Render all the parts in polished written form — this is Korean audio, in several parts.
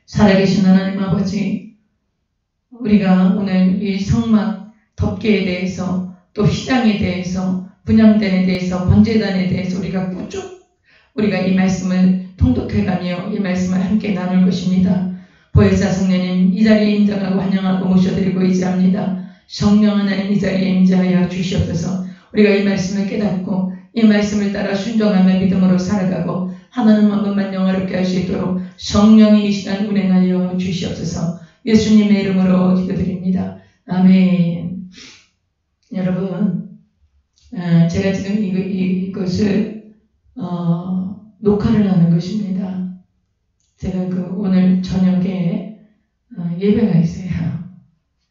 살아계신 하나님 아버지, 우리가 오늘 이 성막 덮개에 대해서 또 휘장에 대해서 분향단에 대해서 번제단에 대해서 우리가 꾸쭉 우리가 이 말씀을 통독해가며 이 말씀을 함께 나눌 것입니다. 보혜사 성령님 이 자리에 인정하고 환영하고 모셔드리고 의지합니다. 성령 하나님 이 자리에 임재하여 주시옵소서. 우리가 이 말씀을 깨닫고 이 말씀을 따라 순종하며 믿음으로 살아가고 하나님 한 번만 영화롭게 할 수 있도록 성령이 이 시간 운행하여 주시옵소서. 예수님의 이름으로 기도드립니다. 아멘. 여러분, 제가 지금 이것을 녹화를 하는 것입니다. 제가 오늘 저녁에 예배가 있어요.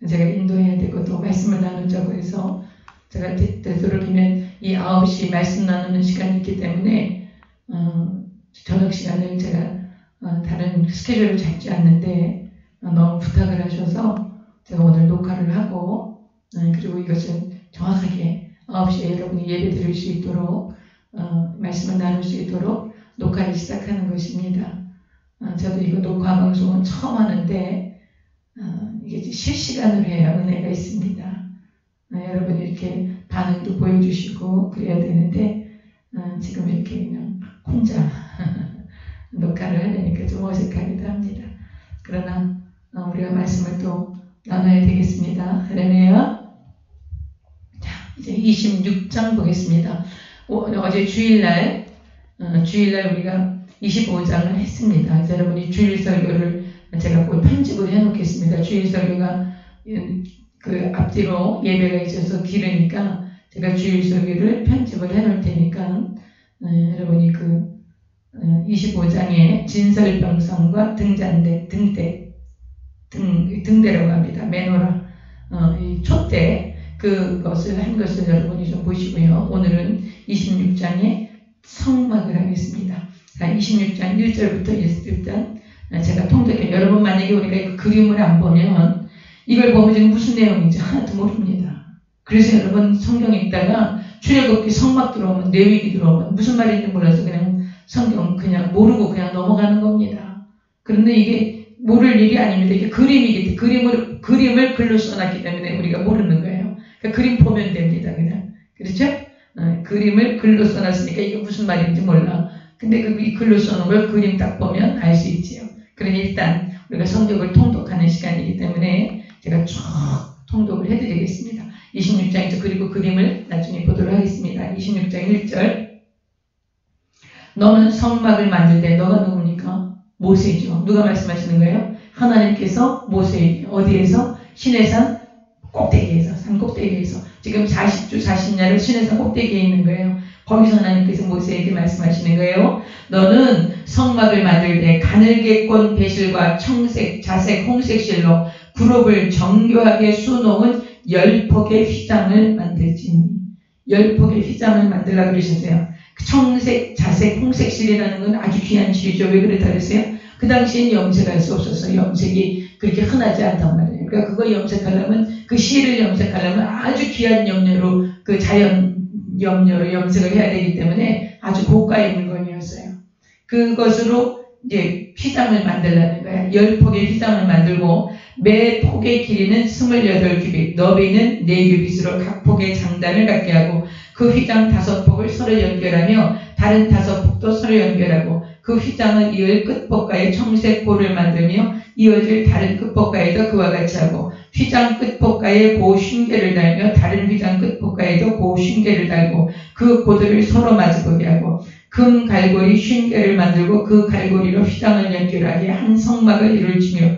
제가 인도해야 되고 또 말씀을 나누자고 해서 제가 되도록이면 이 9시 말씀 나누는 시간이 있기 때문에 저녁 시간을 제가 다른 스케줄을 잡지 않는데 너무 부탁을 하셔서 제가 오늘 녹화를 하고 그리고 이것을 정확하게 9시에 여러분이 예배 드릴 수 있도록 말씀을 나눌 수 있도록 녹화를 시작하는 것입니다. 저도 이거 녹화 방송은 처음 하는데 이게 실시간으로 해야 은혜가 있습니다. 여러분이 이렇게 반응도 보여주시고 그래야 되는데 지금 이렇게 그냥 혼자 녹화를 하려니까 좀 어색하기도 합니다. 그러나 우리가 말씀을 또 나눠야 되겠습니다. 할렐루야. 자, 이제 26장 보겠습니다. 어제 주일날 우리가 25장을 했습니다. 여러분이 주일 설교를 제가 꼭 편집을 해놓겠습니다. 주일 설교가 그 앞뒤로 예배가 있어서 길으니까 제가 주일 설교를 편집을 해놓을 테니까 여러분이 25장의 진설병성과 등대라고 합니다. 메노라, 이 촛대 그것을 한 것을 여러분이 좀 보시고요. 오늘은 26장의 성막을 하겠습니다. 26장 1절부터 20장 제가 통독해. 여러분 만약에 우리가 이 그림을 안 보면 이걸 보면 지금 무슨 내용인지 하나도 모릅니다. 그래서 여러분 성경 읽다가 출애굽기 성막 들어오면 레위기 들어오면 무슨 말인지 몰라서 그냥 성경 그냥 모르고 그냥 넘어가는 겁니다. 그런데 이게 모를 일이 아닙니다. 이게 그림이기 때문에 그림을 글로 써놨기 때문에 우리가 모르는 거예요. 그러니까 그림 보면 됩니다. 그냥 그렇죠? 그림을 글로 써놨으니까 이게 무슨 말인지 몰라. 근데 이 글로 써놓은 걸 그림 딱 보면 알 수 있지요. 그러니 일단 우리가 성경을 통독하는 시간이기 때문에 제가 쭉 통독을 해드리겠습니다. 26장에서 그리고 그림을 나중에 보도록 하겠습니다. 26장 1절. 너는 성막을 만들 때 너가 누굽니까? 모세죠. 누가 말씀하시는 거예요? 하나님께서 모세에게 어디에서? 시내산 꼭대기에서, 산 꼭대기에서 지금 40주 40야를 시내산 꼭대기에 있는 거예요. 거기서 하나님께서 모세에게 말씀하시는 거예요. 너는 성막을 만들 때 가늘게 꼰 배실과 청색, 자색, 홍색 실로 그룹을 정교하게 수놓은 10폭의 휘장을 만들지니. 10폭의 휘장을 만들라고 그러셨어요. 청색, 자색, 홍색 실이라는 건 아주 귀한 실이죠. 왜 그랬다 그랬어요? 그 당시엔 염색할 수 없어서 염색이 그렇게 흔하지 않단 말이에요. 그러니까 그거 염색하려면, 그 실을 염색하려면 아주 귀한 염료로, 그 자연 염료로 염색을 해야 되기 때문에 아주 고가의 물건이었어요. 그것으로 이제 휘장을 만들라는 거야. 10폭의 휘장을 만들고 매 폭의 길이는 28규빗, 너비는 4규빗으로 각 폭의 장단을 갖게 하고 그 휘장 5폭을 서로 연결하며 다른 5폭도 서로 연결하고 그 휘장을 이을 끝폭가에 청색 고를 만들며 이어질 다른 끝폭가에도 그와 같이 하고 휘장 끝폭가에 고 쉰개를 달며 다른 휘장 끝폭가에도 고 쉰개를 달고 그 고들을 서로 마주보게 하고 금 갈고리 50개를 만들고 그 갈고리로 휘장을 연결하게 한 성막을 이룰지며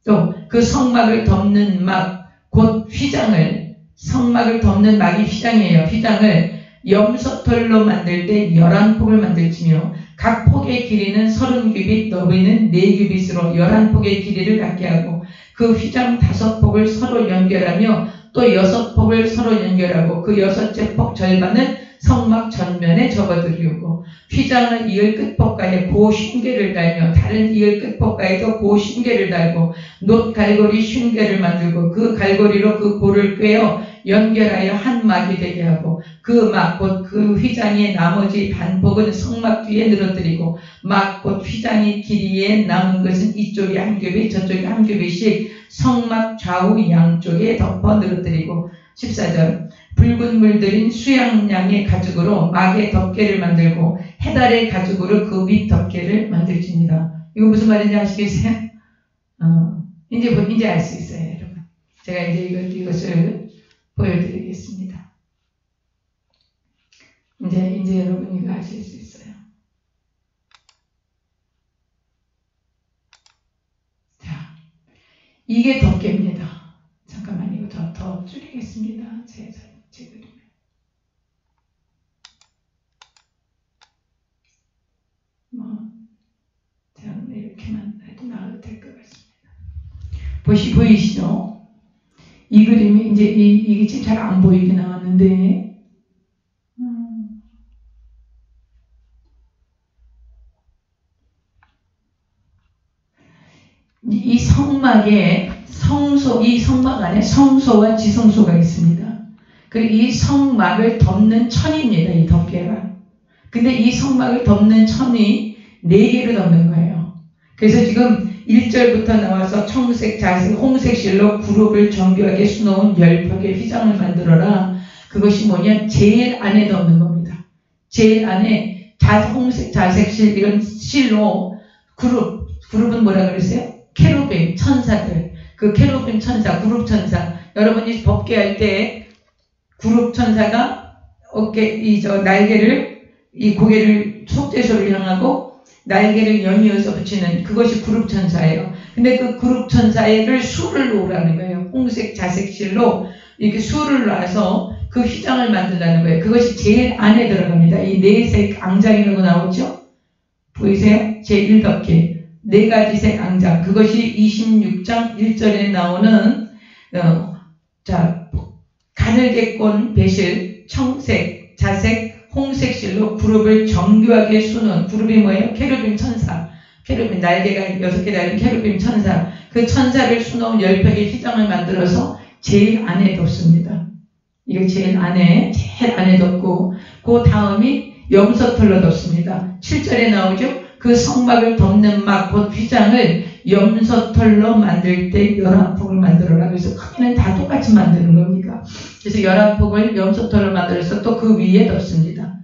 또 그 성막을 덮는 막 곧 휘장을 성막을 덮는 막이 휘장이에요. 휘장을 염소털로 만들 때 11폭을 만들지며 각 폭의 길이는 30규빗, 너비는 4규빗으로 11폭의 길이를 갖게 하고 그 휘장 5폭을 서로 연결하며 또 6폭을 서로 연결하고 그 6째 폭 절반은 성막 전면에 접어들이우고 휘장을 이을 끝폭가에 고 50개를 달며 다른 이을 끝폭가에도 고 50개를 달고 놋 갈고리 50개를 만들고 그 갈고리로 그 고를 꿰어 연결하여 한 막이 되게 하고 그 막 곧 그 휘장의 나머지 반복은 성막 뒤에 늘어뜨리고 막 곧 휘장의 길이에 남은 것은 이쪽에 한 겹이 저쪽에 한 겹이씩 성막 좌우 양쪽에 덮어 늘어뜨리고 14절 붉은 물들인 수양양의 가죽으로 막의 덮개를 만들고 해달의 가죽으로 그 윗 덮개를 만들지니라. 이거 무슨 말인지 아시겠어요? 이제 알 수 있어요, 여러분. 제가 이제 이것을 보여드리겠습니다. 이제 여러분 이거 아실 수 있어요. 자, 이게 덮개입니다. 잠깐만 이거 더 줄이겠습니다. 제 그림을. 이렇게만 해도 나와도 될 것 같습니다. 보이시죠? 이 그림이 이제 이게 지금 잘 안 보이게 나왔는데, 이 성막에 이 성막 안에 성소와 지성소가 있습니다. 그리고 이 성막을 덮는 천입니다. 이 덮개가. 근데 이 성막을 덮는 천이 4개로 덮는 거예요. 그래서 지금 1절부터 나와서 청색, 자색, 홍색 실로 그룹을 정교하게 수놓은 10벽의 휘장을 만들어라. 그것이 뭐냐? 제일 안에 덮는 겁니다. 제일 안에 홍색, 자색 실, 이런 실로 그룹은 뭐라 그랬어요? 케루빔, 천사들. 그 케루빔 천사, 그룹 천사. 여러분이 법계 할 때 그룹 천사가 날개를, 이 고개를 속죄소를 향하고 날개를 연이어서 붙이는 그것이 그룹 천사예요. 근데 그 그룹 천사를 수를 놓으라는 거예요. 홍색, 자색 실로 이렇게 수를 놔서 그 휘장을 만들라는 거예요. 그것이 제일 안에 들어갑니다. 이 4색 앙장이라고 나오죠? 보이세요? 제1덮개. 4가지 색 앙장. 그것이 26장 1절에 나오는, 가늘게 꼰 배실, 청색, 자색, 홍색 실로 그룹을 정교하게 수놓은, 그룹이 뭐예요? 케루빔 천사. 케루빔, 날개가 6개 달린 케루빔 천사. 그 천사를 수놓은 10벽의 휘장을 만들어서 제일 안에 덮습니다. 이거 제일 안에 덮고, 그 다음이 염소털로 덮습니다. 7절에 나오죠? 그 성막을 덮는 막, 곧 휘장을 염소털로 만들 때 11폭을 만들어라. 그래서 크기는 다 똑같이 만드는 겁니다. 그래서 11폭을 염소털로 만들어서 또 그 위에 덮습니다.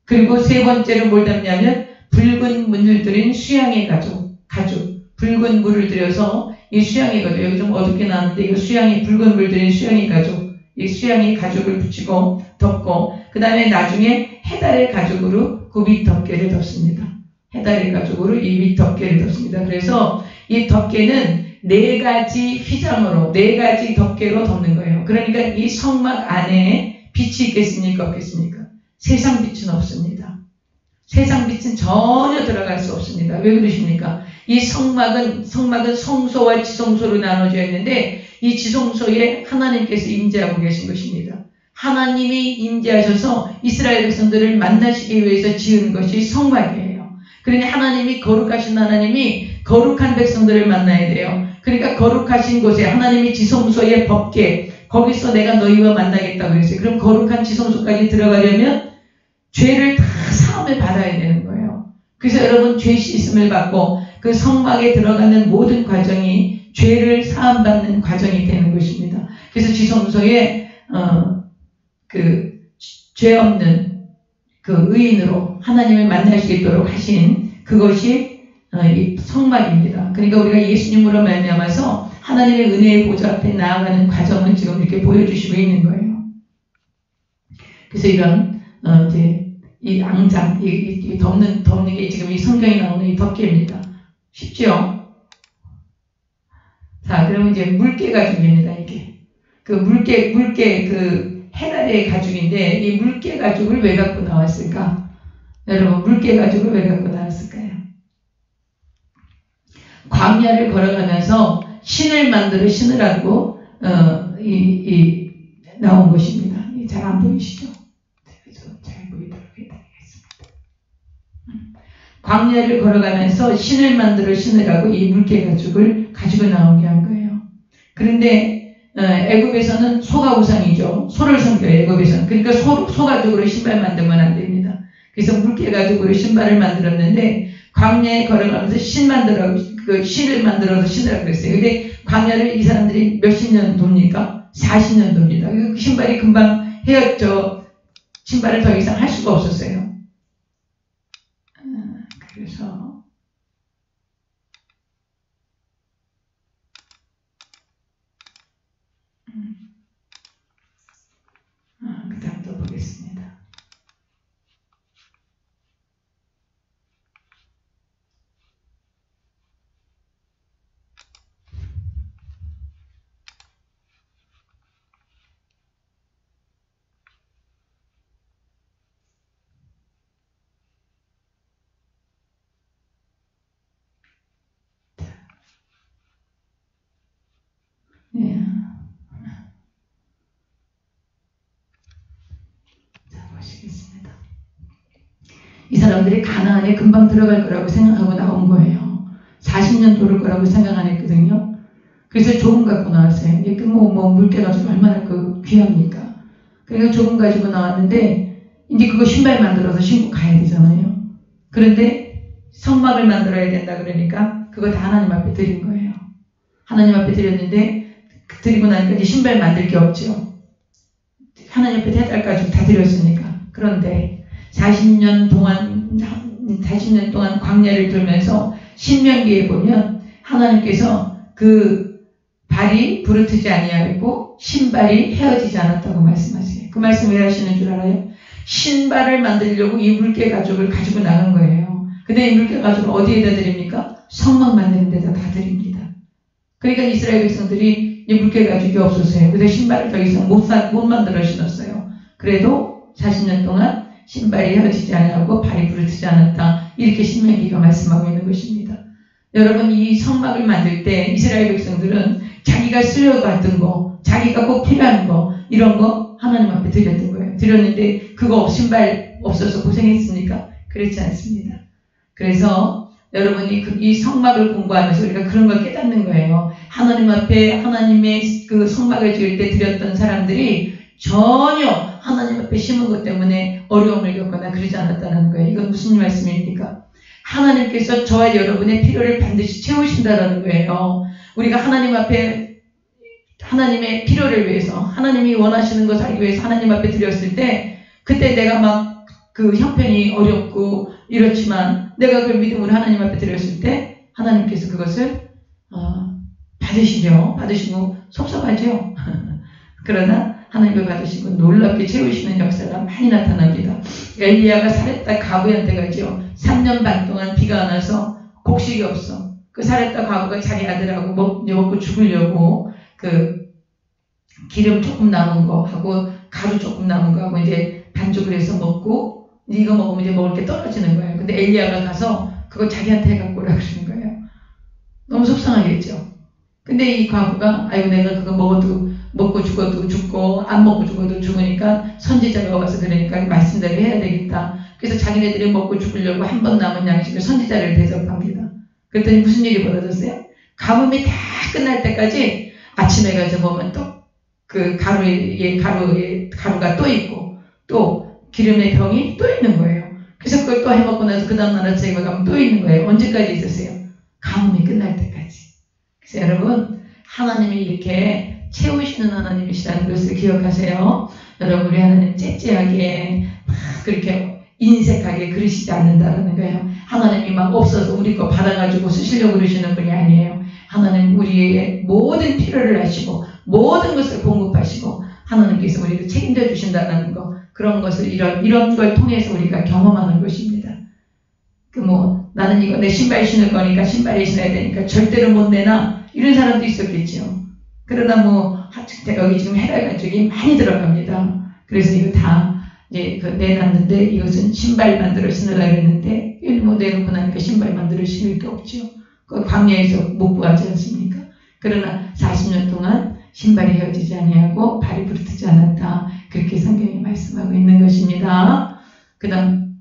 그리고 세 번째로 뭘 덮냐면 붉은 물을 들인 수양의 가죽. 붉은 물을 들여서 이 수양의 가죽, 여기 좀 어둡게 나왔는데 이거 붉은 물 들인 수양의 가죽. 이 수양의 가죽을 붙이고 덮고, 그 다음에 나중에 해달의 가죽으로 그 윗 덮개를 덮습니다. 해달의 가죽으로 이 윗 덮개를 덮습니다. 그래서 이 덮개는 4가지 휘장으로, 4가지 덮개로 덮는 거예요. 그러니까 이 성막 안에 빛이 있겠습니까? 없겠습니까? 세상 빛은 없습니다. 세상 빛은 전혀 들어갈 수 없습니다. 왜 그러십니까? 이 성막은 성소와 지성소로 나눠져 있는데 이 지성소에 하나님께서 임재하고 계신 것입니다. 하나님이 임재하셔서 이스라엘 백성들을 만나시기 위해서 지은 것이 성막이에요. 그러니 하나님이 거룩하신 하나님이 거룩한 백성들을 만나야 돼요. 그러니까 거룩하신 곳에 하나님이 지성소의 법계, 거기서 내가 너희와 만나겠다고 그랬어요. 그럼 거룩한 지성소까지 들어가려면 죄를 다 사함을 받아야 되는 거예요. 그래서 여러분 죄 씻음을 받고 그 성막에 들어가는 모든 과정이 죄를 사함받는 과정이 되는 것입니다. 그래서 지성소에 죄 없는 그 의인으로 하나님을 만날 수 있도록 하신 그것이 이 성막입니다. 그러니까 우리가 예수님으로 말미암아서 하나님의 은혜의 보좌 앞에 나아가는 과정을 지금 이렇게 보여주시고 있는 거예요. 그래서 이런 이제 이 앙장, 이 덮는 게 지금 이 성경에 나오는 이 덮개입니다. 쉽죠? 자, 그러면 이제 물개 가죽입니다. 이게 그 물개 그 해달의 가죽인데 이 물개 가죽을 왜 갖고 나왔을까? 여러분 물개 가죽을 왜 갖고 나왔을까요? 광야를 걸어가면서 신을 만들어 신으라고 나온 것입니다. 잘 안 보이시죠? 잘 보이도록 해드리겠습니다. 광야를 걸어가면서 신을 만들어 신으라고 이 물개 가죽을 가지고 나오게 한 거예요. 그런데 애굽에서는 소가 우상이죠. 소를 섬겨요, 애굽에서는. 그러니까 소 가죽으로 신발 만들면 안 됩니다. 그래서 물개 가죽으로 신발을 만들었는데, 광야에 걸어가면서 실을 만들어서 신으라고 그랬어요. 근데 광야를 이 사람들이 몇십 년 돕니까? 40년 돕니다. 그 신발이 금방 헤어져, 신발을 더 이상 할 수가 없었어요. 그래서, 그 다음 또 보겠습니다. 예. 자, 보시겠습니다. 이 사람들이 가나안에 금방 들어갈 거라고 생각하고 나온 거예요. 40년 돌을 거라고 생각 안 했거든요. 그래서 조금 갖고 나왔어요. 이게 물개 가지고 얼마나 귀합니까? 그러니까 조금 가지고 나왔는데, 이제 그거 신발 만들어서 신고 가야 되잖아요. 그런데 성막을 만들어야 된다 그러니까 그거 다 하나님 앞에 드린 거예요. 하나님 앞에 드렸는데, 드리고 나니까 이제 신발 만들 게 없죠. 하나님 앞에 3달 가지고 다 드렸으니까. 그런데 40년 동안 광야를 돌면서 신명기에 보면 하나님께서 그 발이 부르트지 아니하였고 신발이 헤어지지 않았다고 말씀하세요. 그 말씀 왜 하시는 줄 알아요? 신발을 만들려고 이 물개 가죽을 가지고 나간 거예요. 근데 이 물개 가죽을 어디에다 드립니까? 성막 만드는 데다 다 드립니다. 그러니까 이스라엘 백성들이 이 물개 가죽이 없었어요. 그래서 신발을 더 이상 못 만들어 신었어요. 그래도 40년 동안 신발이 헤어지지 않았고 발이 부르트지 않았다. 이렇게 신명기가 말씀하고 있는 것입니다. 여러분, 이 성막을 만들 때 이스라엘 백성들은 자기가 쓰려고 했던 거, 자기가 꼭 필요한 거, 이런 거 하나님 앞에 드렸던 거예요. 드렸는데 그거 신발 없어서 고생했습니까? 그렇지 않습니다. 그래서 여러분이 이 성막을 공부하면서 우리가 그런 걸 깨닫는 거예요. 하나님 앞에 하나님의 그 성막을 지을 때 드렸던 사람들이 전혀 하나님 앞에 심은 것 때문에 어려움을 겪거나 그러지 않았다는 거예요. 이건 무슨 말씀입니까? 하나님께서 저와 여러분의 필요를 반드시 채우신다는 거예요. 우리가 하나님 앞에 하나님의 필요를 위해서, 하나님이 원하시는 것을 알기 위해서 하나님 앞에 드렸을 때, 그때 내가 막 그 형편이 어렵고 이렇지만 내가 그 믿음으로 하나님 앞에 드렸을 때 하나님께서 그것을 받으시고 섭섭하죠. 그러나 하나님을 받으시고 놀랍게 채우시는 역사가 많이 나타납니다. 엘리야가 사렙다 과부한테 가죠. 3년 반 동안 비가 안 와서 곡식이 없어. 그 사렙다 과부가 자기 아들하고 먹고 죽으려고 그 기름 조금 남은 거 하고 가루 조금 남은 거 하고 이제 반죽을 해서 먹고, 이거 먹으면 이제 먹을 게 떨어지는 거예요. 근데 엘리야가 가서 그거 자기한테 갖고 오라 그러는 거예요. 너무 속상하겠죠. 근데 이 과부가 아이고 내가 그거 먹고 죽어도 죽고 안 먹고 죽어도 죽으니까 선지자가 와서 그러니까 말씀대로 해야 되겠다. 그래서 자기네들이 먹고 죽으려고 한 번 남은 양식을 선지자를 대접합니다. 그랬더니 무슨 일이 벌어졌어요? 가뭄이 다 끝날 때까지 아침에 가서 보면 또 그 가루가 또 있고 또 기름의 병이 또 있는 거예요. 그래서 그걸 또 해먹고 나서 그 다음날 아침에 가면 또 있는 거예요. 언제까지 있었어요? 가뭄이 끝날 때까지. 그래서 여러분, 하나님이 이렇게 채우시는 하나님이시라는 것을 기억하세요. 여러분, 우리 하나님 째째하게 막 그렇게 인색하게 그러시지 않는다는 거예요. 하나님이 막 없어서 우리 거 받아가지고 쓰시려고 그러시는 분이 아니에요. 하나님 우리의 모든 필요를 하시고 모든 것을 공급하시고 하나님께서 우리를 책임져 주신다는 거, 그런 것을 이런 걸 통해서 우리가 경험하는 것입니다. 나는 이거 내 신발 신을 거니까 신발에 신어야 되니까 절대로 못 내나 이런 사람도 있었겠죠. 그러나 여기 지금 해달 가죽이 많이 들어갑니다. 그래서 이거 다 이제 내놨는데 이것은 신발 만들어 신으려고 했는데 내놓고 나니까 신발 만들어 신을 게 없죠. 그 광야에서 못 구하지 않습니까? 그러나 40년 동안 신발이 헤어지지 아니하고 발이 부르트지 않았다. 그렇게 성경이 말씀하고 있는 것입니다. 그 다음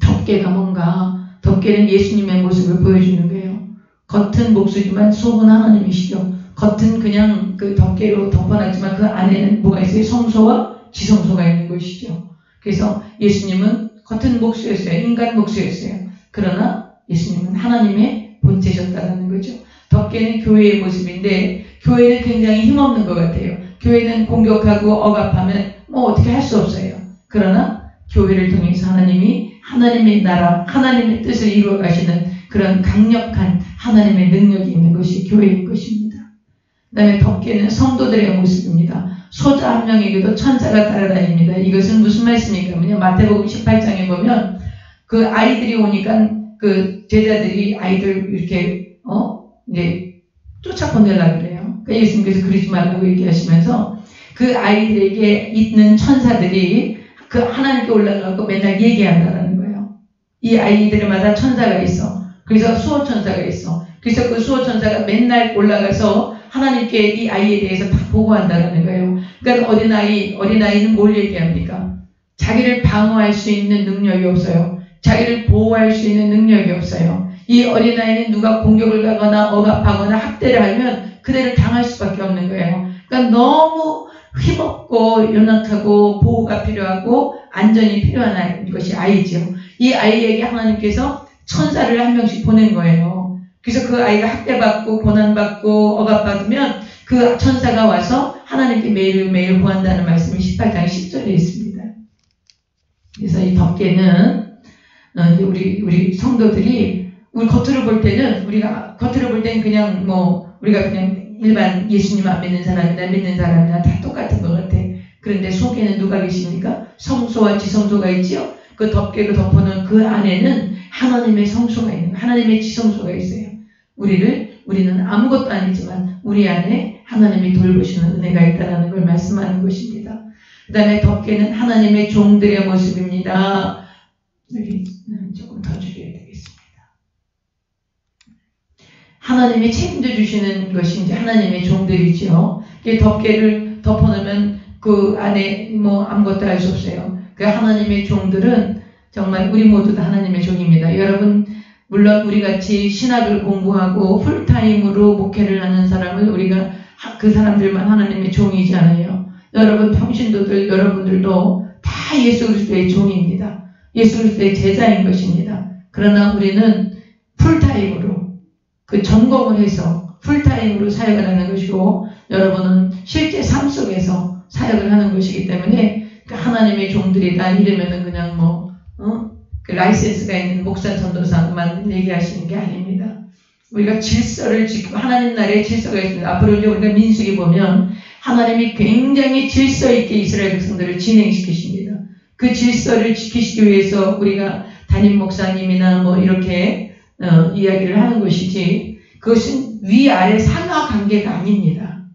덮개가 뭔가, 덮개는 예수님의 모습을 보여주는 거예요. 겉은 목수지만 속은 하나님이시죠. 겉은 그냥 그 덮개로 덮어놨지만 그 안에는 뭐가 있어요? 성소와 지성소가 있는 것이죠. 그래서 예수님은 겉은 목수였어요. 인간 목수였어요. 그러나 예수님은 하나님의 본체셨다는 거죠. 덮개는 교회의 모습인데 교회는 굉장히 힘없는 것 같아요. 교회는 공격하고 억압하면 뭐 어떻게 할 수 없어요. 그러나 교회를 통해서 하나님이 하나님의 나라, 하나님의 뜻을 이루어 가시는 그런 강력한 하나님의 능력이 있는 것이 교회인 것입니다. 그 다음에 덮개는 성도들의 모습입니다. 소자 한 명에게도 천사가 따라다닙니다. 이것은 무슨 말씀입니까? 마태복음 18장에 보면 그 아이들이 오니까 그 제자들이 아이들 이렇게 이제 쫓아보내려고 그래요. 그러니까 예수님께서 그러지 말라고 얘기하시면서 그 아이들에게 있는 천사들이 그 하나님께 올라가고 맨날 얘기한다는 거예요. 이 아이들마다 천사가 있어. 그래서 수호천사가 있어. 그래서 그 수호천사가 맨날 올라가서 하나님께 이 아이에 대해서 다 보고한다는 거예요. 그러니까 어린아이는 뭘 얘기합니까? 자기를 방어할 수 있는 능력이 없어요. 자기를 보호할 수 있는 능력이 없어요. 이 어린아이는 누가 공격을 가거나 억압하거나 학대를 하면 그대를 당할 수밖에 없는 거예요. 그러니까 너무 힘없고 연약하고 보호가 필요하고 안전이 필요한 것이 아이죠. 이 아이에게 하나님께서 천사를 한 명씩 보낸 거예요. 그래서 그 아이가 학대받고 고난받고 억압받으면 그 천사가 와서 하나님께 매일매일 구한다는 말씀이 18장 10절에 있습니다. 그래서 이 덮개는 우리 성도들이 우리 겉으로 볼 때는 그냥 우리가 그냥 일반 예수님 안 믿는 사람이나 믿는 사람이나 다 똑같은 것 같아. 그런데 속에는 누가 계십니까? 성소와 지성소가 있지요. 그 덮개로 덮어놓은 그 안에는 하나님의 성소가 있는, 하나님의 지성소가 있어요. 우리는 아무것도 아니지만 우리 안에 하나님이 돌보시는 은혜가 있다는 걸 말씀하는 것입니다. 그 다음에 덮개는 하나님의 종들의 모습입니다. 여기 조금 더 줄여야 되겠습니다. 하나님이 책임져 주시는 것이 이제 하나님의 종들이죠. 덮개를 덮어놓으면 그 안에 아무것도 할 수 없어요. 그 하나님의 종들은 정말 우리 모두 다 하나님의 종입니다. 여러분, 물론 우리 같이 신학을 공부하고 풀타임으로 목회를 하는 사람은 우리가 그 사람들만 하나님의 종이지 않아요. 여러분 평신도들, 여러분들도 다 예수 그리스도의 종입니다. 예수 그리스도의 제자인 것입니다. 그러나 우리는 풀타임으로 그 전공을 해서 풀타임으로 사역을 하는 것이고 여러분은 실제 삶 속에서 사역을 하는 것이기 때문에 그 하나님의 종들이다 이러면은 그냥 그 라이센스가 있는 목사 전도사만 얘기하시는 게 아닙니다. 우리가 질서를 지키고 하나님 나라의 질서가 있습니다. 앞으로 이제 우리가 민수기 보면 하나님이 굉장히 질서 있게 이스라엘 백성들을 진행시키십니다. 그 질서를 지키시기 위해서 우리가 담임 목사님이나 이렇게 이야기를 하는 것이지 그것은 위아래 상하 관계가 아닙니다.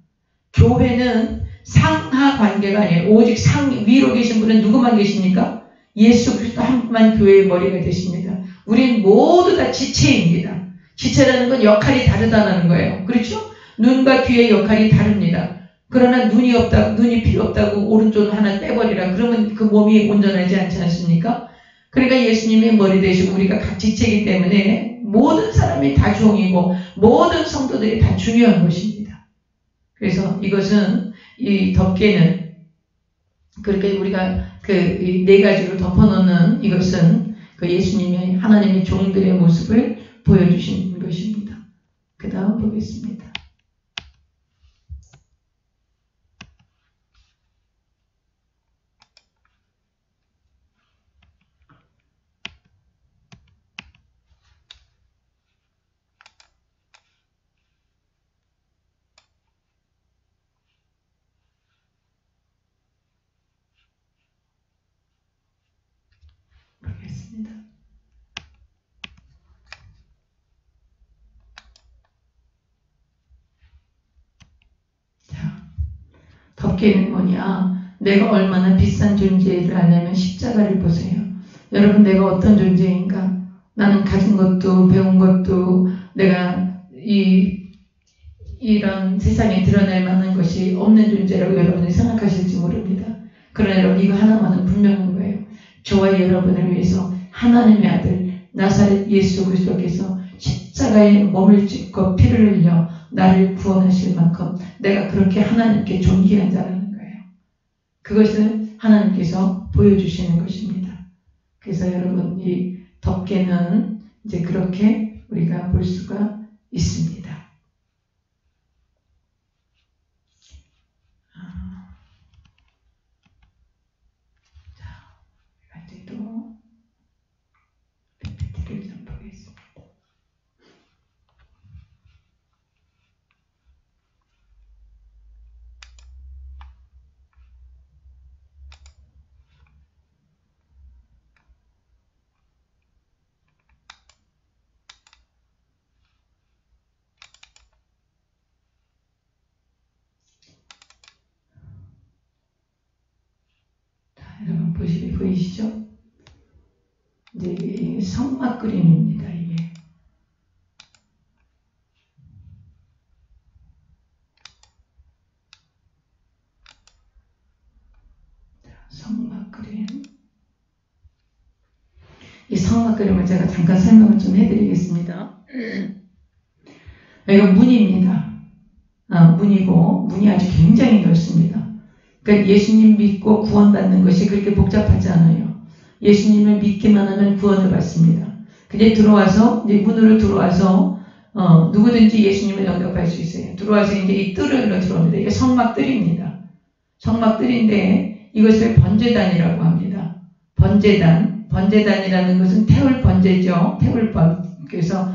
교회는 상하 관계가 아니에요. 오직 위로 계신 분은 누구만 계십니까? 예수 그리스도 한 분만 교회의 머리가 되십니다. 우린 모두 다 지체입니다. 지체라는 건 역할이 다르다는 거예요. 그렇죠? 눈과 귀의 역할이 다릅니다. 그러나 눈이 필요 없다고 오른쪽 하나 빼버리라. 그러면 그 몸이 온전하지 않지 않습니까? 그러니까 예수님의 머리 되시고 우리가 각 지체이기 때문에 모든 사람이 다 종이고 모든 성도들이 다 중요한 것입니다. 그래서 이것은 이 덮개는 그렇게 우리가 그 네 가지로 덮어놓는 이것은 그 예수님의 하나님의 종들의 모습을 보여주신 것입니다. 그 다음 보겠습니다. 덮개는 뭐냐? 내가 얼마나 비싼 존재를 알려면 십자가를 보세요. 여러분, 내가 어떤 존재인가? 나는 가진 것도 배운 것도 내가 이런 세상에 드러낼 만한 것이 없는 존재라고 여러분이 생각하실지 모릅니다. 그러나 여러분, 이거 하나만은 분명한 거예요. 저와 여러분을 위해서 하나님의 아들 나사렛 예수 그리스도께서 십자가에 몸을 찢고 피를 흘려 나를 구원하실 만큼 내가 그렇게 하나님께 존귀한 자라는 거예요. 그것을 하나님께서 보여주시는 것입니다. 그래서 여러분, 이 덮개는 이제 그렇게 우리가 볼 수가 있습니다. PPT를 좀 보겠습니다. 여러분 보이시죠? 이제 성막 그림입니다. 이게 성막 그림. 이 성막 그림을 제가 잠깐 설명을 좀 해드리겠습니다. 여기가 문입니다. 문이고 문이 아주 굉장히 넓습니다. 그러니까 예수님 믿고 구원받는 것이 그렇게 복잡하지 않아요. 예수님을 믿기만 하면 구원을 받습니다. 근데 들어와서, 이제 문으로 들어와서, 누구든지 예수님을 영접할 수 있어요. 들어와서 이제 이 뜰로 들어옵니다. 이게 성막뜰입니다. 성막뜰인데 이것을 번제단이라고 합니다. 번제단이라는 것은 태울 번제죠. 태울번. 그래서,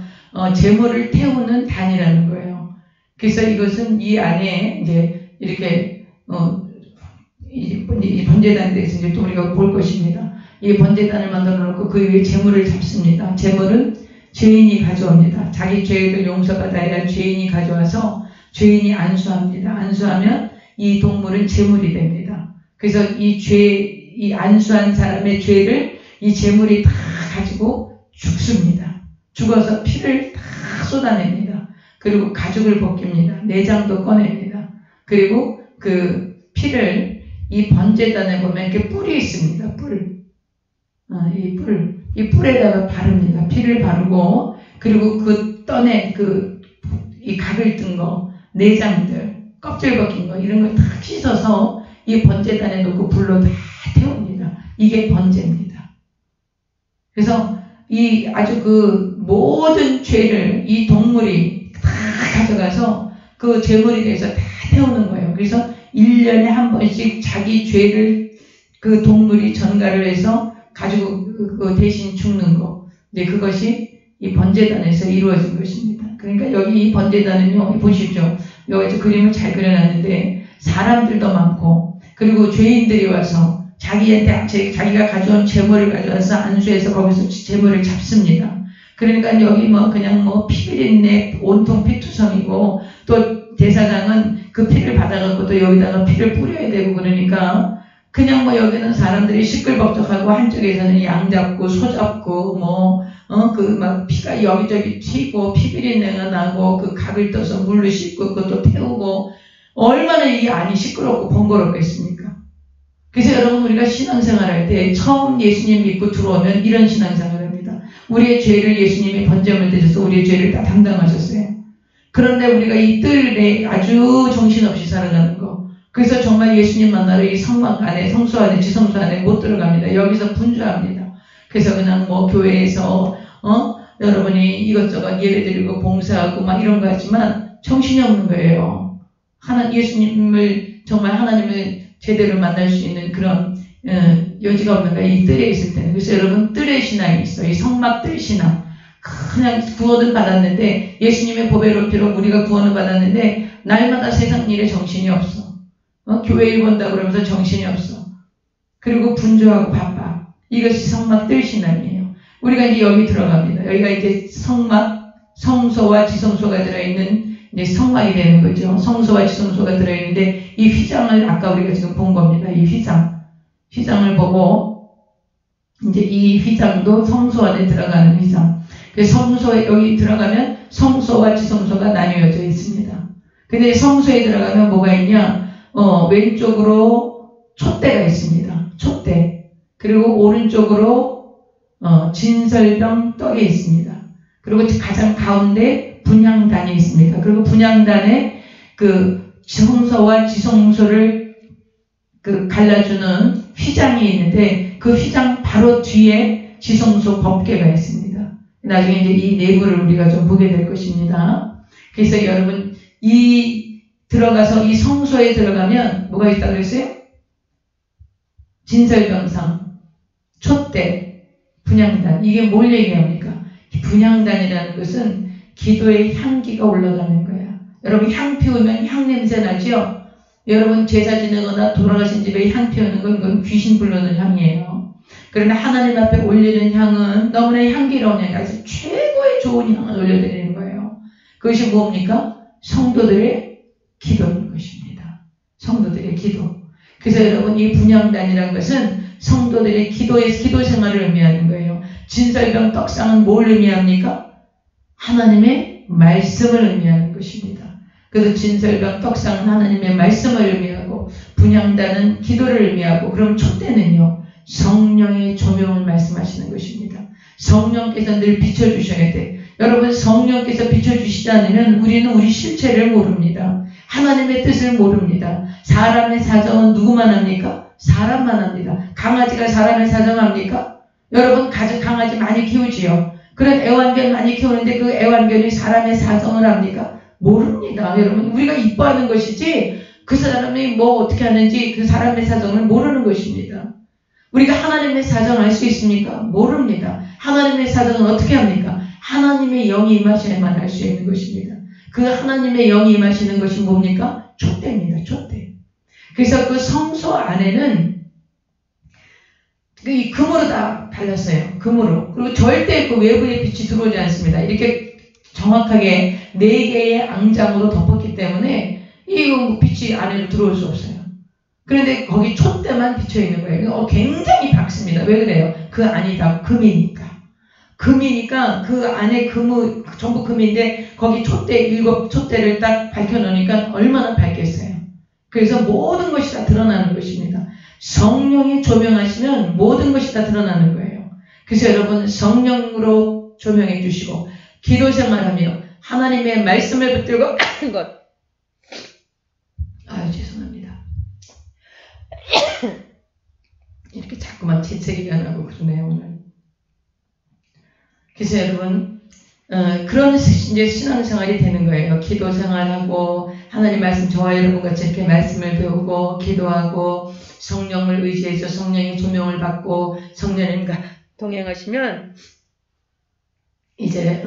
제물을 태우는 단이라는 거예요. 그래서 이것은 이 안에 이제 이렇게, 이 번제단에 대해서 이제 또 우리가 볼 것입니다. 이 번제단을 만들어 놓고 그 위에 제물을 잡습니다. 제물은 죄인이 가져옵니다. 자기 죄를 용서받아야 죄인이 가져와서 죄인이 안수합니다. 안수하면 이 동물은 제물이 됩니다. 그래서 이 안수한 사람의 죄를 이 제물이 다 가지고 죽습니다. 죽어서 피를 다 쏟아냅니다. 그리고 가죽을 벗깁니다. 내장도 꺼냅니다. 그리고 그 피를 이 번제단에 보면 이렇게 뿔이 있습니다. 이 뿔에다가 바릅니다. 피를 바르고, 그리고 그 떠내 이 각을 뜬 거, 내장들, 껍질 벗긴 거, 이런 걸 다 씻어서 이 번제단에 놓고 불로 다 태웁니다. 이게 번제입니다. 그래서 이 아주 그 모든 죄를 이 동물이 다 가져가서 그 제물이 돼서 다 태우는 거예요. 그래서 1년에 한 번씩 자기 죄를 그 동물이 전가를 해서 가지고 그 대신 죽는 거. 이제 그것이 이 번제단에서 이루어진 것입니다. 그러니까 여기 이 번제단은요, 보십시오. 여기서 그림을 잘 그려놨는데 사람들도 많고, 그리고 죄인들이 와서 자기가 가져온 제물을 가져와서 안수해서 거기서 제물을 잡습니다. 그러니까 여기 그냥 피비린내 온통 피투성이고, 또 제사장은 그 피를 받아갖고 또 여기다가 피를 뿌려야 되고, 그러니까 그냥 여기는 사람들이 시끌벅적하고 한쪽에서는 양 잡고 소 잡고 피가 여기저기 튀고 피비린내가 나고 그 각을 떠서 물로 씻고 그것도 태우고, 얼마나 이 안이 시끄럽고 번거롭겠습니까? 그래서 여러분, 우리가 신앙생활 할 때 처음 예수님 믿고 들어오면 이런 신앙생활을 합니다. 우리의 죄를 예수님이 번제물 되셔서 우리의 죄를 다 담당하셨어요. 그런데 우리가 이 뜰에 아주 정신없이 살아가는 거. 그래서 정말 예수님 만나러 이 성막 안에, 성소 안에, 지성소 안에 못 들어갑니다. 여기서 분주합니다. 그래서 그냥 교회에서, 여러분이 이것저것 예배드리고 봉사하고 이런 거 하지만 정신이 없는 거예요. 예수님을, 정말 하나님을 제대로 만날 수 있는 그런, 여지가 없는 거예요. 이 뜰에 있을 때는. 그래서 여러분, 뜰의 신앙이 있어요. 이 성막 뜰 신앙. 그냥 구원을 받았는데, 예수님의 보배로 피로 우리가 구원을 받았는데, 날마다 세상 일에 정신이 없어. 교회 일 본다고 그러면서 정신이 없어. 그리고 분주하고 바빠. 이것이 성막 뜰 신앙이에요. 우리가 이제 여기 들어갑니다. 여기가 이제 성소와 지성소가 들어있는 이제 성막이 되는 거죠. 성소와 지성소가 들어있는데, 이 휘장을 아까 우리가 지금 본 겁니다. 이 휘장을 보고, 이제 이 휘장도 성소 안에 들어가는 휘장. 그래서 성소에 여기 들어가면 성소와 지성소가 나뉘어져 있습니다. 근데 성소에 들어가면 뭐가 있냐? 왼쪽으로 촛대가 있습니다. 촛대. 그리고 오른쪽으로 진설병 떡이 있습니다. 그리고 가장 가운데 분향단이 있습니다. 그리고 분향단에 그 성소와 지성소를 그 갈라주는 휘장이 있는데 그 휘장 바로 뒤에 지성소 법궤가 있습니다. 나중에 이제 이 내부를 우리가 좀 보게 될 것입니다. 그래서 여러분 들어가서 이 성소에 들어가면 뭐가 있다고 그랬어요? 진설병상, 촛대, 분향단. 이게 뭘 얘기합니까? 분향단이라는 것은 기도의 향기가 올라가는 거야. 여러분 향 피우면 향 냄새 나죠? 여러분 제사 지내거나 돌아가신 집에 향 피우는 건 그건 귀신 불러는 향이에요. 그러나 하나님 앞에 올리는 향은 너무나 향기로운 향이 아주 최고의 좋은 향을 올려드리는 거예요. 그것이 뭡니까? 성도들의 기도인 것입니다. 성도들의 기도. 그래서 여러분 이 분향단이라는 것은 성도들의 기도 생활을 의미하는 거예요. 진설병 떡상은 뭘 의미합니까? 하나님의 말씀을 의미하는 것입니다. 그래서 진설병 떡상은 하나님의 말씀을 의미하고 분향단은 기도를 의미하고 그럼 촛대는요. 성령의 조명을 말씀하시는 것입니다. 성령께서 늘 비춰주셔야 돼. 여러분 성령께서 비춰주시지 않으면 우리는 우리 실체를 모릅니다. 하나님의 뜻을 모릅니다. 사람의 사정은 누구만 합니까? 사람만 합니다. 강아지가 사람의 사정합니까? 여러분 강아지 많이 키우지요. 그런 애완견 많이 키우는데 그 애완견이 사람의 사정을 합니까? 모릅니다. 여러분 우리가 이뻐하는 것이지 그 사람이 뭐 어떻게 하는지 그 사람의 사정을 모르는 것입니다. 우리가 하나님의 사정 알 수 있습니까? 모릅니다. 하나님의 사정은 어떻게 합니까? 하나님의 영이 임하셔야만 알 수 있는 것입니다. 그 하나님의 영이 임하시는 것이 뭡니까? 촛대입니다. 촛대. 그래서 그 성소 안에는 이 금으로 다 발랐어요. 금으로. 그리고 절대 그 외부의 빛이 들어오지 않습니다. 이렇게 정확하게 4개의 앙장으로 덮었기 때문에 이 빛이 안으로 들어올 수 없어요. 그런데 거기 촛대만 비쳐있는 거예요. 굉장히 밝습니다. 왜 그래요? 그 안이 다 금이니까. 금이니까 그 안에 전부 금인데 거기 일곱 촛대를 딱 밝혀놓으니까 얼마나 밝겠어요. 그래서 모든 것이 다 드러나는 것입니다. 성령이 조명하시면 모든 것이 다 드러나는 거예요. 그래서 여러분 성령으로 조명해 주시고 기도 생활하며 하나님의 말씀을 붙들고 하는 것. 죄송합니다. 이렇게 자꾸만 재채기가 나고 그러네요 오늘. 그래서 여러분 그런 이제 신앙생활이 되는 거예요. 기도 생활하고 하나님 말씀 저와 여러분 같이 이렇게 말씀을 배우고 기도하고 성령을 의지해서 성령의 조명을 받고 성령님과 동행하시면 이제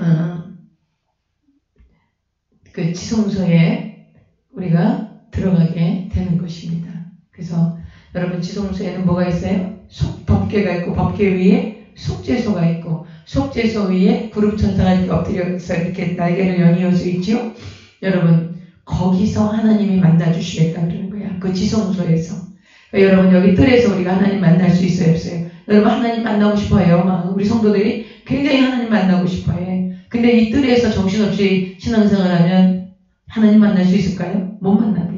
그 지성소에 우리가 들어가게 되는 것입니다. 그래서 여러분 지성소에는 뭐가 있어요? 법궤가 있고 법궤 위에 속죄소가 있고 속죄소 위에 구름천사가 이렇게 엎드려서 이렇게 날개를 연이어서 있죠. 여러분 거기서 하나님이 만나주시겠다 그러는 거야. 그 지성소에서. 그러니까 여러분 여기 뜰에서 우리가 하나님 만날 수 있어요 없어요? 여러분 하나님 만나고 싶어요. 우리 성도들이 굉장히 하나님 만나고 싶어해. 근데 이 뜰에서 정신없이 신앙생활하면 하나님 만날 수 있을까요? 못 만납니다.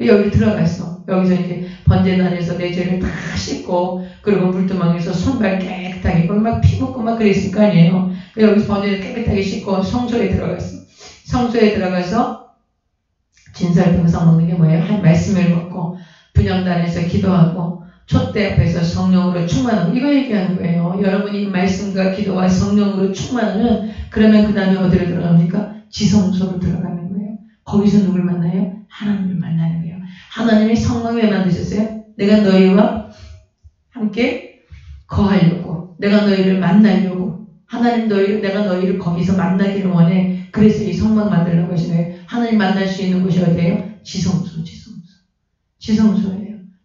여기 들어가서 여기서 이렇게 번제단에서 내 죄를 다 씻고 그리고 물두멍에서 손발 깨끗하게 막 피 묻고 막 그랬을 거 아니에요. 여기서 번제를 깨끗하게 씻고 성소에 들어갔어. 성소에 들어가서 진설병상 먹는 게 뭐예요? 말씀을 먹고 분향단에서 기도하고 촛대 앞에서 성령으로 충만하고 이거 얘기하는 거예요. 여러분이 말씀과 기도와 성령으로 충만하면 그러면 그 다음에 어디로 들어갑니까? 지성소로 들어가는 거예요. 거기서 누굴 만나요? 하나님을 만나는 거예요. 하나님이 성령 왜 만드셨어요? 내가 너희와 함께 거하려고 내가 너희를 만나려고 내가 너희를 거기서 만나기를 원해. 그래서 이 성막 만들려고 하신 거예요. 하나님 만날 수 있는 곳이 어디예요? 지성소예요.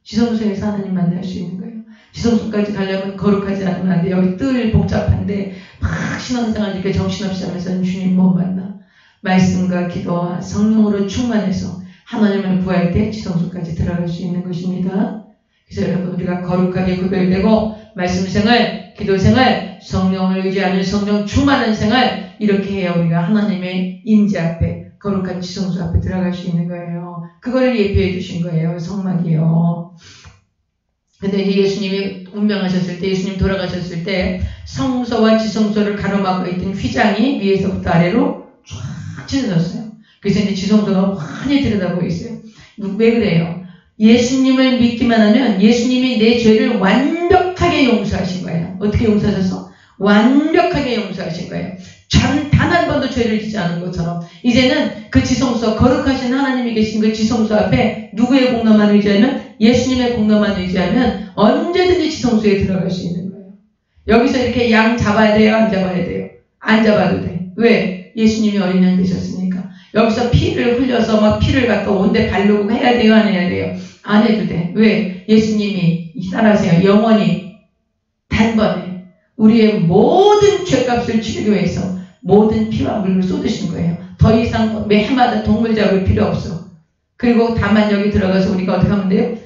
지성소에서 하나님 만날 수 있는 거예요. 지성소까지 가려면 거룩하지 않으면 안 돼. 여기 뜰 복잡한데 막 신앙생활 이렇게 정신없이 하면서 주님 못 만나. 말씀과 기도와 성령으로 충만해서 하나님을 구할 때 지성소까지 들어갈 수 있는 것입니다. 그래서 여러분 우리가 거룩하게 구별되고 말씀생활, 기도생활, 성령을 의지하는 성령 충만한 생활 이렇게 해야 우리가 하나님의 임재 앞에 거룩한 지성소 앞에 들어갈 수 있는 거예요. 그거를 예표해 주신 거예요. 성막이요. 근데 이제 예수님이 운명하셨을 때 예수님 돌아가셨을 때 성소와 지성소를 가로막고 있던 휘장이 위에서부터 아래로 쫙 탁 찢어졌어요. 그래서 이제 지성소가 환히 들여다보고 있어요. 왜 그래요? 예수님을 믿기만 하면 예수님이 내 죄를 완벽하게 용서하신 거예요. 어떻게 용서하셨어? 완벽하게 용서하신 거예요. 단 한 번도 죄를 짓지 않은 것처럼 이제는 그 지성소, 거룩하신 하나님이 계신 그 지성소 앞에 누구의 공로만 의지하면, 예수님의 공로만 의지하면 언제든지 지성소에 들어갈 수 있는 거예요. 여기서 이렇게 양 잡아야 돼요? 안 잡아야 돼요? 안 잡아도 돼. 왜? 예수님이 어린 양 되셨으니까. 여기서 피를 흘려서 막 피를 갖다 온데 바르고 해야 돼요? 안 해야 돼요? 안 해도 돼. 왜? 예수님이 따라하세요. 영원히 단번에 우리의 모든 죄값을 치르기 위해서 모든 피와 물을 쏟으신 거예요. 더 이상 매해마다 동물 잡을 필요 없어. 그리고 다만 여기 들어가서 우리가 어떻게 하면 돼요?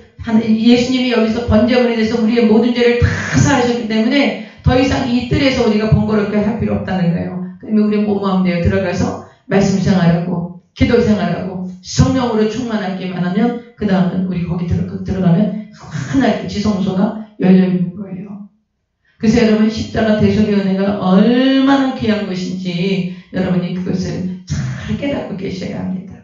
예수님이 여기서 번제물에 대해서 우리의 모든 죄를 다 사하셨기 때문에 더 이상 이 뜰에서 우리가 번거롭게 할 필요 없다는 거예요. 그러면 우리 뭐뭐 하면 돼요? 들어가서 말씀 생활하고 기도 생활하고 성령으로 충만하기만 하면 그 다음은 우리 거기 들어가면 하나의 지성소가 열려있는 거예요. 그래서 여러분 십자가 대속의 은혜가 얼마나 귀한 것인지 여러분이 그것을 잘 깨닫고 계셔야 합니다.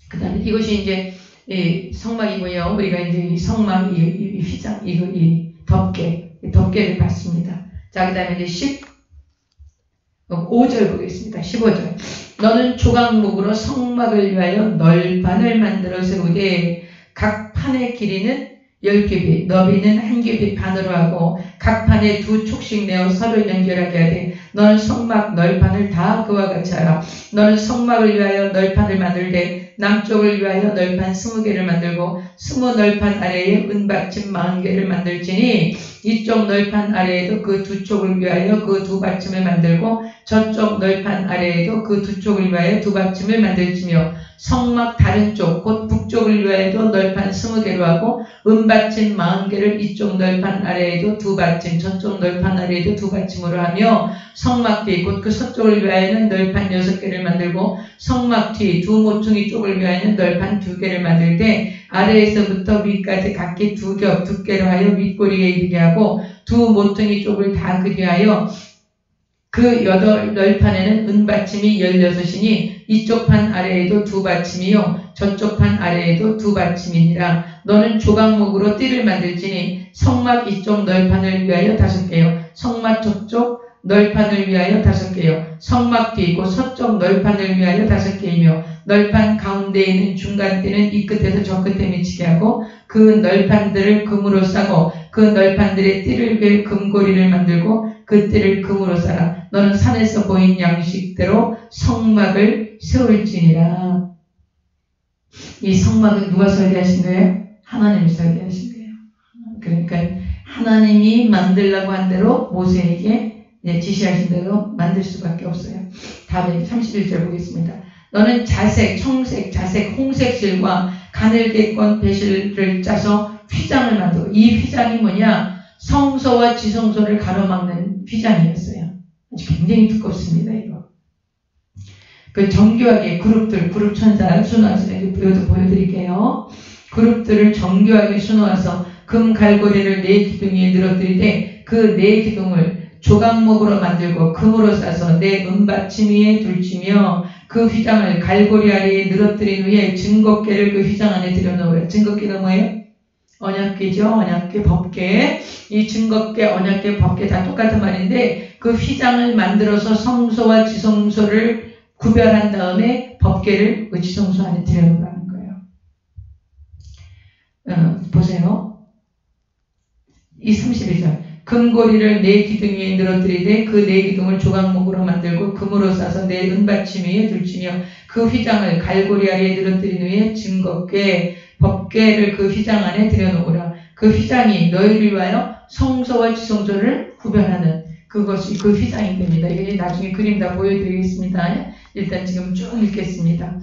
그 다음에 이것이 이제 이 성막이고요. 우리가 이제 이 성막, 이 휘장, 이 덮개를 봤습니다. 자, 그 다음에 이제 15절 보겠습니다. 15절. 너는 조각목으로 성막을 위하여 널판을 만들어 세우되 각 판의 길이는 10규빗, 너비는 1규빗 반으로 하고 각 판에 2촉씩 내어 서로 연결하게 하되 너는 성막 널판을 다 그와 같이 하라. 너는 성막을 위하여 널판을 만들되 남쪽을 위하여 널판 20개를 만들고 20널판 아래에 은받침 40개를 만들지니 이쪽 널판 아래에도 그 2쪽을 위하여 그 2받침을 만들고 저쪽 널판 아래에도 그 2쪽을 위하여 2받침을 만들지며 성막 다른 쪽 곧 북쪽을 위하여도 널판 20개로 하고 은받침 40개를 이쪽 널판 아래에도 2받침 저쪽 널판 아래에도 2받침으로 하며 성막 뒤 곧 그 서쪽을 위하여는 널판 6개를 만들고 성막 뒤 2모퉁이 쪽을 위하여는 널판 2개를 만들되 아래에서부터 위까지 각기 2겹 두께로 하여 윗꼬리에 이르게 하고 2모퉁이 쪽을 다 그리하여 그 8널판에는 은받침이 16이니 이쪽 판 아래에도 2받침이요 저쪽 판 아래에도 2받침이니라. 너는 조각목으로 띠를 만들지니 성막 이쪽 널판을 위하여 5개요 성막 저쪽 널판을 위하여 5개요 성막 뒤 곧 서쪽 널판을 위하여 5개이며 널판 가운데에 있는 중간띠는 이 끝에서 저 끝에 미치게 하고 그 널판들을 금으로 싸고 그 널판들의 띠를 위해 금고리를 만들고 그 띠를 금으로 싸라. 너는 산에서 보인 양식대로 성막을 세울지니라. 이 성막은 누가 설계하신 거예요? 하나님이 설계하신 거예요. 그러니까 하나님이 만들라고 한 대로 모세에게 지시하신 대로 만들 수밖에 없어요. 다음에 31절 보겠습니다. 너는 자색, 청색, 자색, 홍색 실과 가늘게건 배실을 짜서 휘장을 만들고 이 휘장이 뭐냐? 성소와 지성소를 가로막는 휘장이었어요. 아주 굉장히 두껍습니다. 이거. 그 정교하게 그룹 천사 수놓아서 이것도 보여드릴게요. 그룹들을 정교하게 수놓아서 금 갈고리를 4기둥 위에 늘어뜨리되 그 4기둥을 조각목으로 만들고 금으로 싸서 내 은받침 위에 둘치며 그 휘장을 갈고리 아래에 늘어뜨린 후에 증거궤를 그 휘장 안에 들여놓으라. 증거궤가 뭐예요? 언약궤죠. 언약궤, 법궤. 이 증거궤, 언약궤, 법궤 다 똑같은 말인데 그 휘장을 만들어서 성소와 지성소를 구별한 다음에 법궤를 그 지성소 안에 들여놓으라는 거예요. 보세요. 이 32절. 금고리를 4기둥 위에 늘어뜨리되 그 4기둥을 조각목으로 만들고 금으로 싸서 내 은받침 위에 둘치며 그 휘장을 갈고리 아래에 늘어뜨린 후에 증거궤, 법궤를 그 휘장 안에 들여놓으라. 그 휘장이 너희를 위하여 성소와 지성소를 구별하는 그것이 그 휘장이 됩니다. 이게 나중에 그림 다 보여드리겠습니다. 일단 지금 쭉 읽겠습니다.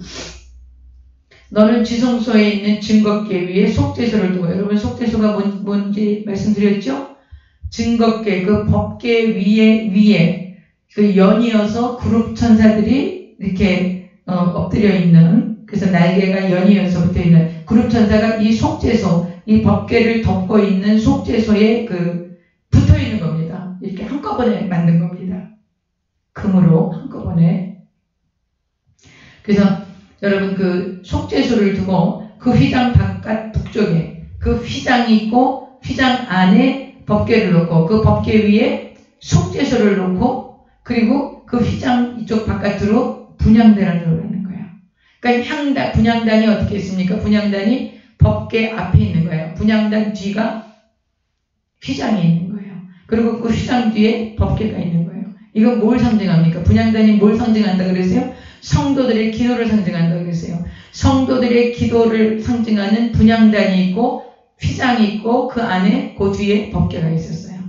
너는 지성소에 있는 증거궤 위에 속죄소를 두고, 여러분 속죄소가 뭔지 말씀드렸죠? 증거궤, 그 법궤 위에 그 연이어서 그룹 천사들이 이렇게 엎드려 있는, 그래서 날개가 연이어서 붙어 있는 그룹 천사가 이 속죄소, 이 법궤를 덮고 있는 속죄소에 그 붙어 있는 겁니다. 이렇게 한꺼번에 만든 겁니다. 금으로 한꺼번에 그래서 여러분 그 속죄소를 두고 그 휘장 바깥 북쪽에 그 휘장이 있고 휘장 안에 법궤를 놓고 그 법궤 위에 속죄소를 놓고 그리고 그 휘장 이쪽 바깥으로 분향단을 놓으라는 거예요. 그러니까 분향단이 어떻게 있습니까? 분향단이 법궤 앞에 있는 거예요. 분향단 뒤가 휘장이 있는 거예요. 그리고 그 휘장 뒤에 법궤가 있는 거예요. 이건 뭘 상징합니까? 분향단이 뭘 상징한다 그랬어요? 성도들의 기도를 상징한다 그랬어요. 성도들의 기도를 상징하는 분향단이 있고 휘장이 있고 그 안에 그 뒤에 법궤가 있었어요.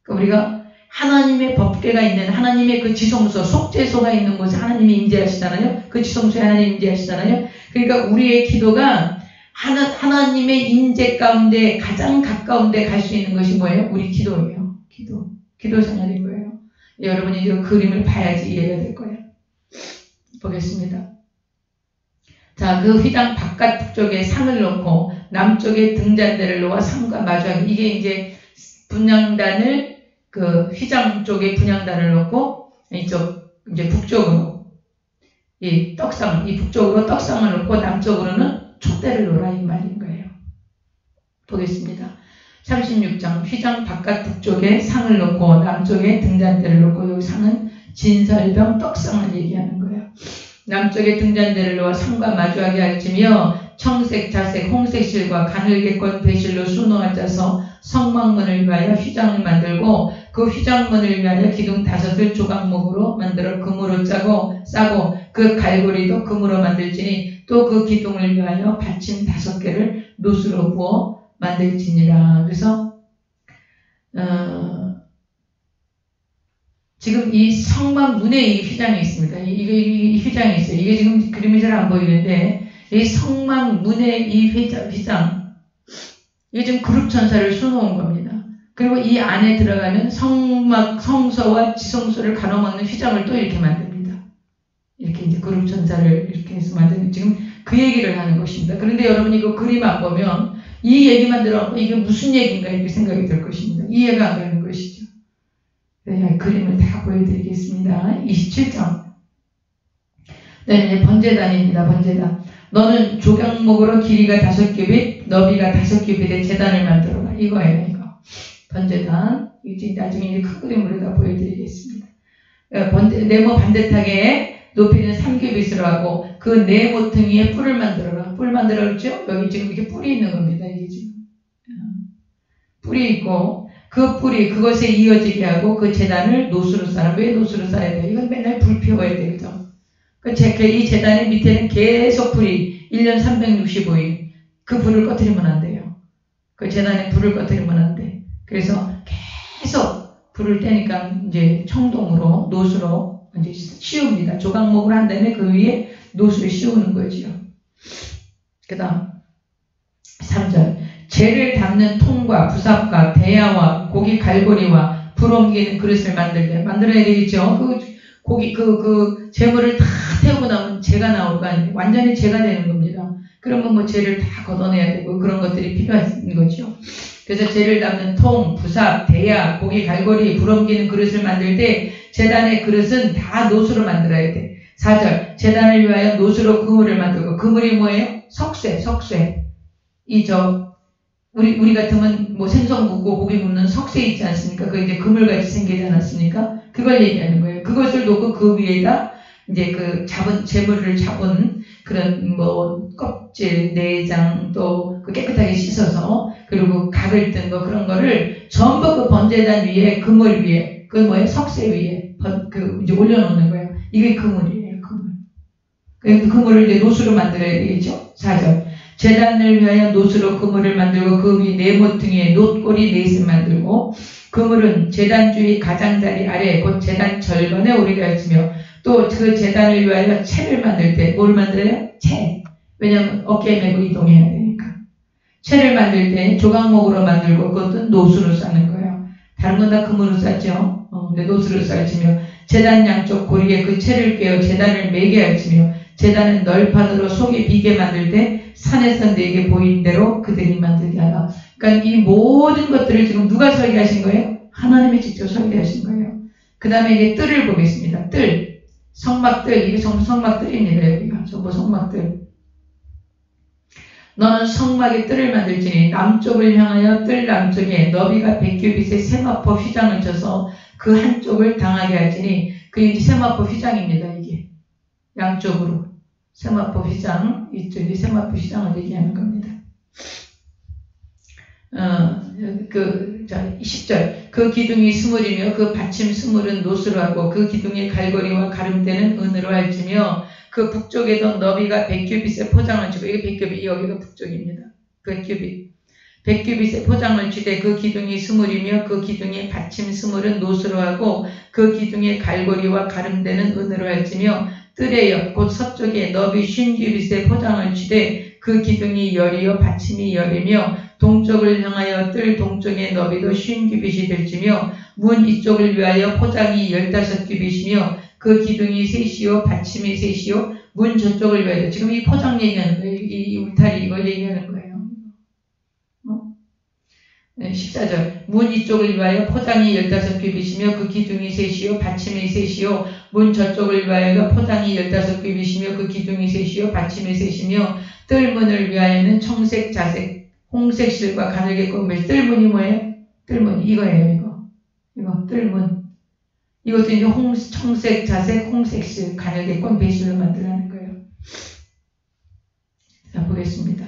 그러니까 우리가 하나님의 법궤가 있는 하나님의 그 지성소, 속죄소가 있는 곳에 하나님이 임재하시잖아요. 그 지성소에 하나님이 임재하시잖아요. 그러니까 우리의 기도가 하나님의 임재 가운데 가장 가까운 데 갈 수 있는 것이 뭐예요? 우리 기도예요. 기도 생활인 거예요. 여러분이 이 그림을 봐야지 이해가 될 거예요. 보겠습니다. 자, 그 휘장 바깥 북쪽에 상을 놓고 남쪽에 등잔대를 놓아 상과 마주하게 이게 이제 분향단을 그 휘장 쪽에 분향단을 놓고 이쪽 이제 북쪽으로 이 떡상 이 북쪽으로 떡상을 놓고 남쪽으로는 촛대를 놓으라 이 말인 거예요. 보겠습니다. 36장 휘장 바깥 북쪽에 상을 놓고 남쪽에 등잔대를 놓고 여기 상은 진설병 떡상을 얘기하는 거예요. 남쪽에 등잔대를 놓아 상과 마주하게 할지며 청색, 자색, 홍색 실과 가늘게꽃 배실로 수놓아 짜서 성막문을 위하여 휘장을 만들고 그 휘장문을 위하여 기둥 5을 조각목으로 만들어 금으로 싸고 그 갈고리도 금으로 만들지니 또 그 기둥을 위하여 받침 5개를 노수로 부어 만들지니라. 그래서 지금 이 성막 문에 이 휘장이 있습니다. 이 휘장이 있어요. 이게 지금 그림이 잘 안 보이는데 이 성막 문에 이 휘장 이게 지금 그룹천사를 수놓은 겁니다. 그리고 이 안에 들어가는 성서와 지성소를 가로막는 휘장을 또 이렇게 만듭니다. 이렇게 이제 그룹천사를 이렇게 해서 만드는 지금 그 얘기를 하는 것입니다. 그런데 여러분이 이거 그림 안 보면 이 얘기만 들어가고 이게 무슨 얘기인가 이렇게 생각이 들 것입니다. 이해가 안 가는 것이죠. 네, 그림을 다 보여드리겠습니다. 27장. 네, 번제단입니다. 번제단. 너는 조각목으로 길이가 5규빗, 너비가 5규빗의 제단을 만들어라. 이거예요, 이거. 번제단. 이제 나중에 이제 큰 그림으로 다 보여드리겠습니다. 네모 반듯하게 높이는 3규빗으로 하고 그 네 모퉁이에 뿔을 만들어라. 뿔 만들었죠? 여기 지금 이렇게 뿔이 있는 겁니다. 이게 지금. 뿔이 있고 그 뿔이 그것에 이어지게 하고 그 제단을 노수로 쌓아. 왜 노수로 쌓아야 돼요? 이건 맨날 불 피워야 되죠. 이 제단의 밑에는 계속 불이 1년 365일 그 불을 꺼뜨리면 안 돼요. 그 제단에 불을 꺼뜨리면 안 돼. 그래서 계속 불을 떼니까 이제 청동으로 노수로 이제 씌웁니다. 조각목으로 한 다음에 그 위에 노수를 씌우는 거죠. 그 다음 3절 재를 담는 통과 부삽과 대야와 고기 갈고리와 불 옮기는 그릇을 만들어야 되겠죠. 그 재물을 다 태우고 나면 재가 나올 거 아니에요. 완전히 재가 되는 겁니다. 그러면 뭐 재를 다 걷어내야 되고 그런 것들이 필요한 거죠. 그래서 재를 담는 통, 부삽, 대야, 고기 갈고리, 불 옮기는 그릇을 만들 때 제단의 그릇은 다 노수로 만들어야 돼. 4절 제단을 위하여 노수로 그물을 만들고 그물이 뭐예요? 석쇠. 우리 같으면 뭐 생선 굽고 고기 굽는 석쇠 있지 않습니까? 그 이제 그물같이 생기지 않았습니까? 그걸 얘기하는 거예요. 그것을 놓고 그 위에다 이제 그 재물을 잡은 그런 뭐 껍질, 내장 또 그 깨끗하게 씻어서 그리고 각을 뜬 거 그런 거를 전부 그 번제단 위에 그물 위에 그 뭐예요? 석쇠 위에 이제 올려놓는 거예요. 이게 그물이에요. 그물. 그물을 이제 노수로 만들어야 되겠죠? 4절. 제단을 위하여 노수로 그물을 만들고 그 위 네 모퉁이에 놋고리 넷을 만들고 그물은 제단 주위 가장자리 아래 곧 제단 절반에 오르게 하시며 또 그 제단을 위하여 채를 만들 때 뭘 만들어요? 채. 왜냐하면 어깨에 메고 이동해야 되니까. 채를 만들 때 조각목으로 만들고 그것도 노수로 싸는 거예요. 다른 건 다 금으로 싸죠. 근데 노수로 싸지며 제단 양쪽 고리에 그 채를 꿰어 제단을 매게 할지며 제단은 널판으로 속이 비게 만들 때 산에서 내게 보인 대로 그들이 만들게 하라. 그러니까 이 모든 것들을 지금 누가 설계하신 거예요? 하나님이 직접 설계하신 거예요. 그 다음에 이제 뜰을 보겠습니다. 뜰. 성막들, 이게 전부 성막들입니다. 여기가 전부 성막들. 너는 성막의 뜰을 만들지니 남쪽을 향하여 뜰 남쪽에 너비가 100규빗의 세마포 휘장을 쳐서 그 한쪽을 당하게 할지니, 그게 이제 세마포 휘장입니다. 이게 양쪽으로 세마포 휘장, 이쪽이 세마포 휘장을 얘기하는 겁니다. 10절 그 기둥이 스물이며 그 받침 스물은 노스로 하고 그 기둥의 갈고리와 가름대는 은으로 할지며 그 북쪽에도 너비가 100규빗의 포장을 주고, 이게 100규빗, 여기가 북쪽입니다. 100규빗의 포장을 주되 그 기둥이 스물이며 그 기둥의 받침 스물은 노스로 하고 그 기둥의 갈고리와 가름대는 은으로 할지며 뜰의 옆 곧 서쪽에 너비 50규빗의 포장을 주되 그 기둥이 열이요 받침이 열이며 동쪽을 향하여 뜰 동쪽의 너비도 50규빗이 될지며 문 이쪽을 위하여 포장이 15규빗이며 그 기둥이 셋이요 받침이 셋이요 문 저쪽을 위하여, 지금 이 포장 얘기하는 거예요. 이 울타리 이걸 얘기하는 거예요. 14절 문 이쪽을 위하여 포장이 15규빗이며 그 기둥이 셋이요 받침이 셋이요 문 저쪽을 위하여 포장이 15규빗이며 그 기둥이 셋이요 받침이 셋이며 뜰문을 위하여는 청색, 자색, 홍색 실과 가늘게 꼽은 뜰문이 뭐예요? 뜰문이 이거예요. 이거 뜰문. 이것도 이제 청색, 자색, 홍색 실, 가늘게 꼰 배실로 만들라는 거예요. 자, 보겠습니다.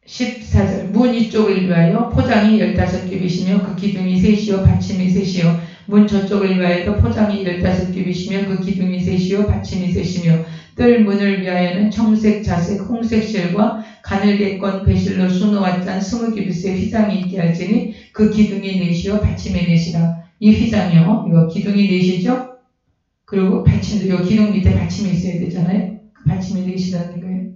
14절 문 이쪽을 위하여 포장이 15규빗이며 그 기둥이 셋이요 받침이 셋이요 문 저쪽을 위하여도 포장이 15규빗이며 그 기둥이 셋이요 받침이 셋이며 뜰 문을 위하여는 청색, 자색, 홍색 실과 가늘게 꼰 배실로 수놓았잔 20규빗의 휘장이 있게 할지니 그 기둥이 넷이요 받침이 넷이라. 이 휘장이요, 이거 기둥이 넷이죠. 그리고 받침도, 요 기둥 밑에 받침이 있어야 되잖아요. 그 받침이 넷이라는 거예요.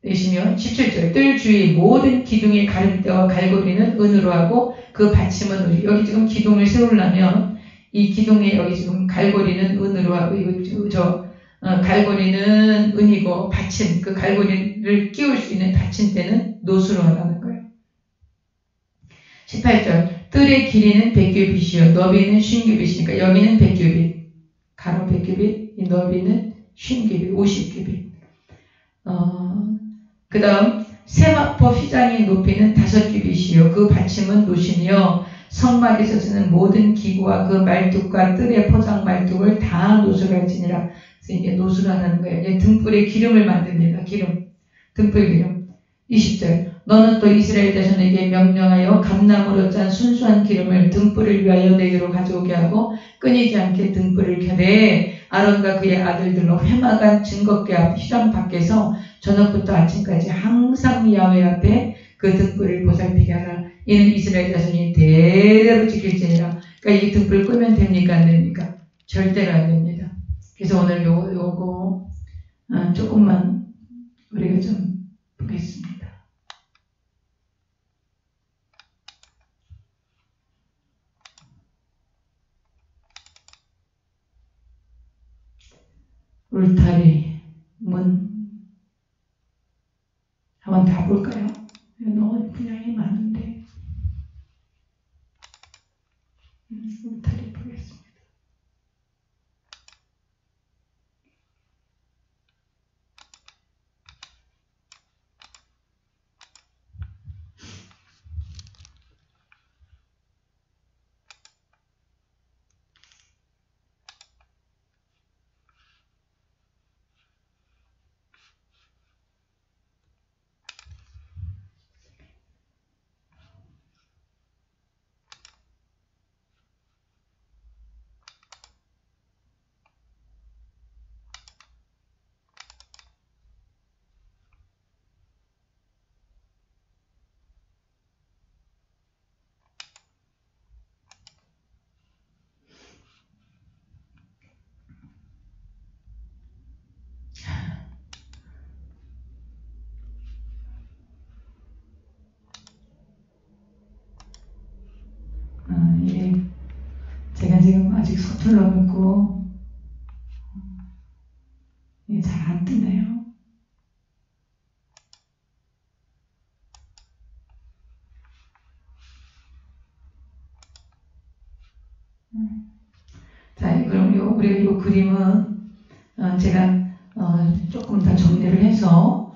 넷이며 17절 뜰 주위 모든 기둥의 가름대와 갈고리는 은으로 하고 그 받침은 은. 여기 지금 기둥을 세우려면 이 기둥에 여기 지금 갈고리는 은으로 하고, 이거 갈고리는 은이고 받침, 그 갈고리를 끼울 수 있는 받침대는 노수로 하라는 거예요. 18절 뜰의 길이는 100규빗이요 너비는 50규빗이니까 여기는 100규빗, 가로 100규빗, 이 너비는 50규빗, 50규빗. 그 다음 세마포 휘장의 높이는 5규빗이요 그 받침은 노시며 성막에서 쓰는 모든 기구와 그 말뚝과 뜰의 포장 말뚝을 다 노수로 할지니라. 그래서 이게 노수라는 거예요. 이제 등불에 기름을 만듭니다. 기름, 등불 기름. 20절 너는 또 이스라엘 자손에게 명령하여 감나무로 짠 순수한 기름을 등불을 위하여 내게로 가져오게 하고 끊이지 않게 등불을 켜되 아론과 그의 아들들로 회막한 증거궤 앞 휘장 밖에서 저녁부터 아침까지 항상 야훼 앞에 그 등불을 보살피게 하라. 이는 이스라엘 자손이 대대로 지킬지니라. 그러니까 이 등불 끄면 됩니까? 안 됩니까? 절대로 안 됩니다. 그래서 오늘 요거 조금만 우리가 좀 보겠습니다. 울타리, 문 한번 다 볼까요? 너무 분량이 많은데 울타리 보겠습니다. 제가 지금 아직 서툴러갖고 잘 안 뜨네요. 자, 그럼 우리가 이 그림은 제가 조금 더 정리를 해서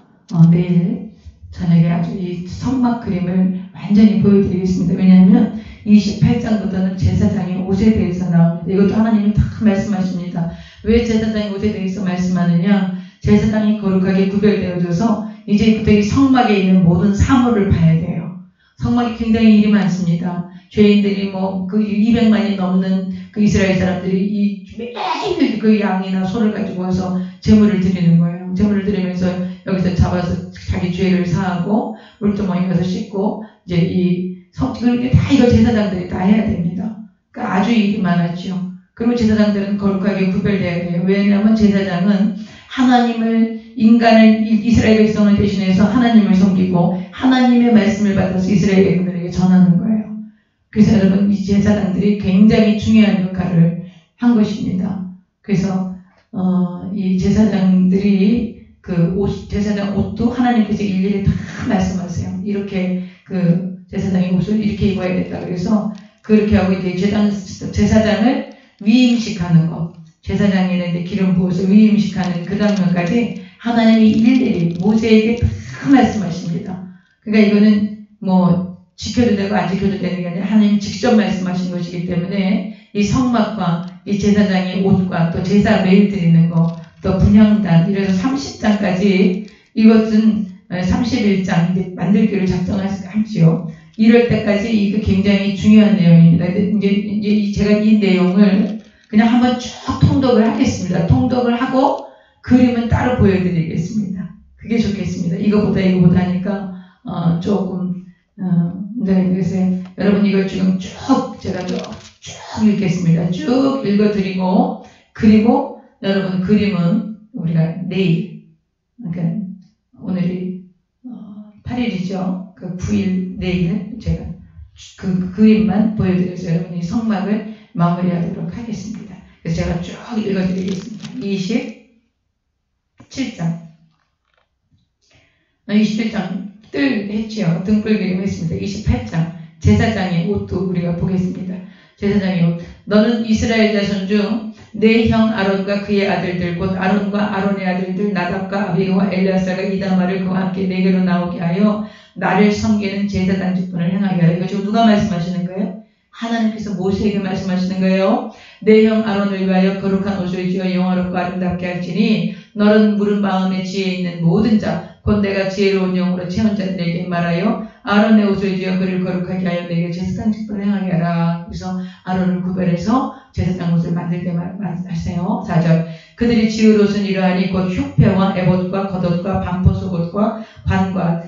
내일 저녁에 아주 이 성막 그림을 완전히 보여드리겠습니다. 왜냐하면 28장부터는 제사장의 옷에 대해서 나옵니다. 이것도 하나님이 다 말씀하십니다. 왜 제사장의 옷에 대해서 말씀하느냐? 제사장이 거룩하게 구별되어져서 이제부터 이 성막에 있는 모든 사물을 봐야 돼요. 성막이 굉장히 일이 많습니다. 죄인들이 그 200만이 넘는 그 이스라엘 사람들이 매일 그 양이나 소를 가지고 와서 제물을 드리는 거예요. 제물을 드리면서 여기서 잡아서 자기 죄를 사하고 물두멍에 가서 씻고 이제 그런데 다 이거 제사장들이 다 해야 됩니다. 그러니까 아주 일이 많았죠. 그리고 제사장들은 거룩하게 구별돼야 돼요. 왜냐하면 제사장은 이스라엘 백성을 대신해서 하나님을 섬기고 하나님의 말씀을 받아서 이스라엘 백성들에게 전하는 거예요. 그래서 여러분, 이 제사장들이 굉장히 중요한 역할을 한 것입니다. 그래서 이 제사장들이 제사장 옷도 하나님께서 일일이 다 말씀하세요. 이렇게 제사장의 옷을 이렇게 입어야 된다. 그래서 그렇게 하고 이제 제사장을 위임식하는 것, 제사장에는 이제 기름 부어서 위임식하는 그 장면까지 하나님이 일일이 모세에게 다 말씀하십니다. 그러니까 이거는 지켜도 되고 안 지켜도 되는 게 아니라 하나님 직접 말씀하신 것이기 때문에 이 성막과 이 제사장의 옷과 또 제사 매일 드리는 거, 또 분향단, 이래서 30장까지 이것은 31장 이제 만들기를 작정하지요. 이럴 때까지 이거 굉장히 중요한 내용입니다. 이제 제가 이 내용을 그냥 한번 쭉 통독을 하겠습니다. 통독을 하고 그림은 따로 보여드리겠습니다. 그게 좋겠습니다. 이거보다 하니까 조금 네, 그래서 여러분 이걸 지금 제가 쭉 읽겠습니다. 쭉 읽어드리고, 그리고 여러분 그림은 우리가 내일, 그러니까 오늘이 8일이죠. 그 9일 내일 제가 그 그림만 보여드려서 여러분이 성막을 마무리하도록 하겠습니다. 그래서 제가 쭉 읽어드리겠습니다. 27장 뜰 했지요. 등불 그림 했습니다. 28장 제사장의 옷도 우리가 보겠습니다. 제사장의 옷. 너는 이스라엘 자손 중 내 형 아론과 그의 아들들 곧 아론과 아론의 아들들 나답과 아비후와 엘리아사가 이다말을 그와 함께 내게로 나오게 하여 나를 섬기는 제사장 직분을 행하게 하라. 이거 지금 누가 말씀하시는 거예요? 하나님께서 모세에게 말씀하시는 거예요. 내 형 아론을 위하여 거룩한 옷을 지어 영화롭고 아름답게 할지니 너는 물은 마음에 지혜 있는 모든 자 곧 내가 지혜로운 영으로 채운 자들에게 말하여 아론의 옷을 지어 그를 거룩하게 하여 내게 제사장 직분을 행하게 하라. 그래서 아론을 구별해서 제사장 옷을 만들게 하세요. 4절 그들이 지을 옷은 이러하니 곧 흉패와 에봇과 겉옷과 반포속옷과 관과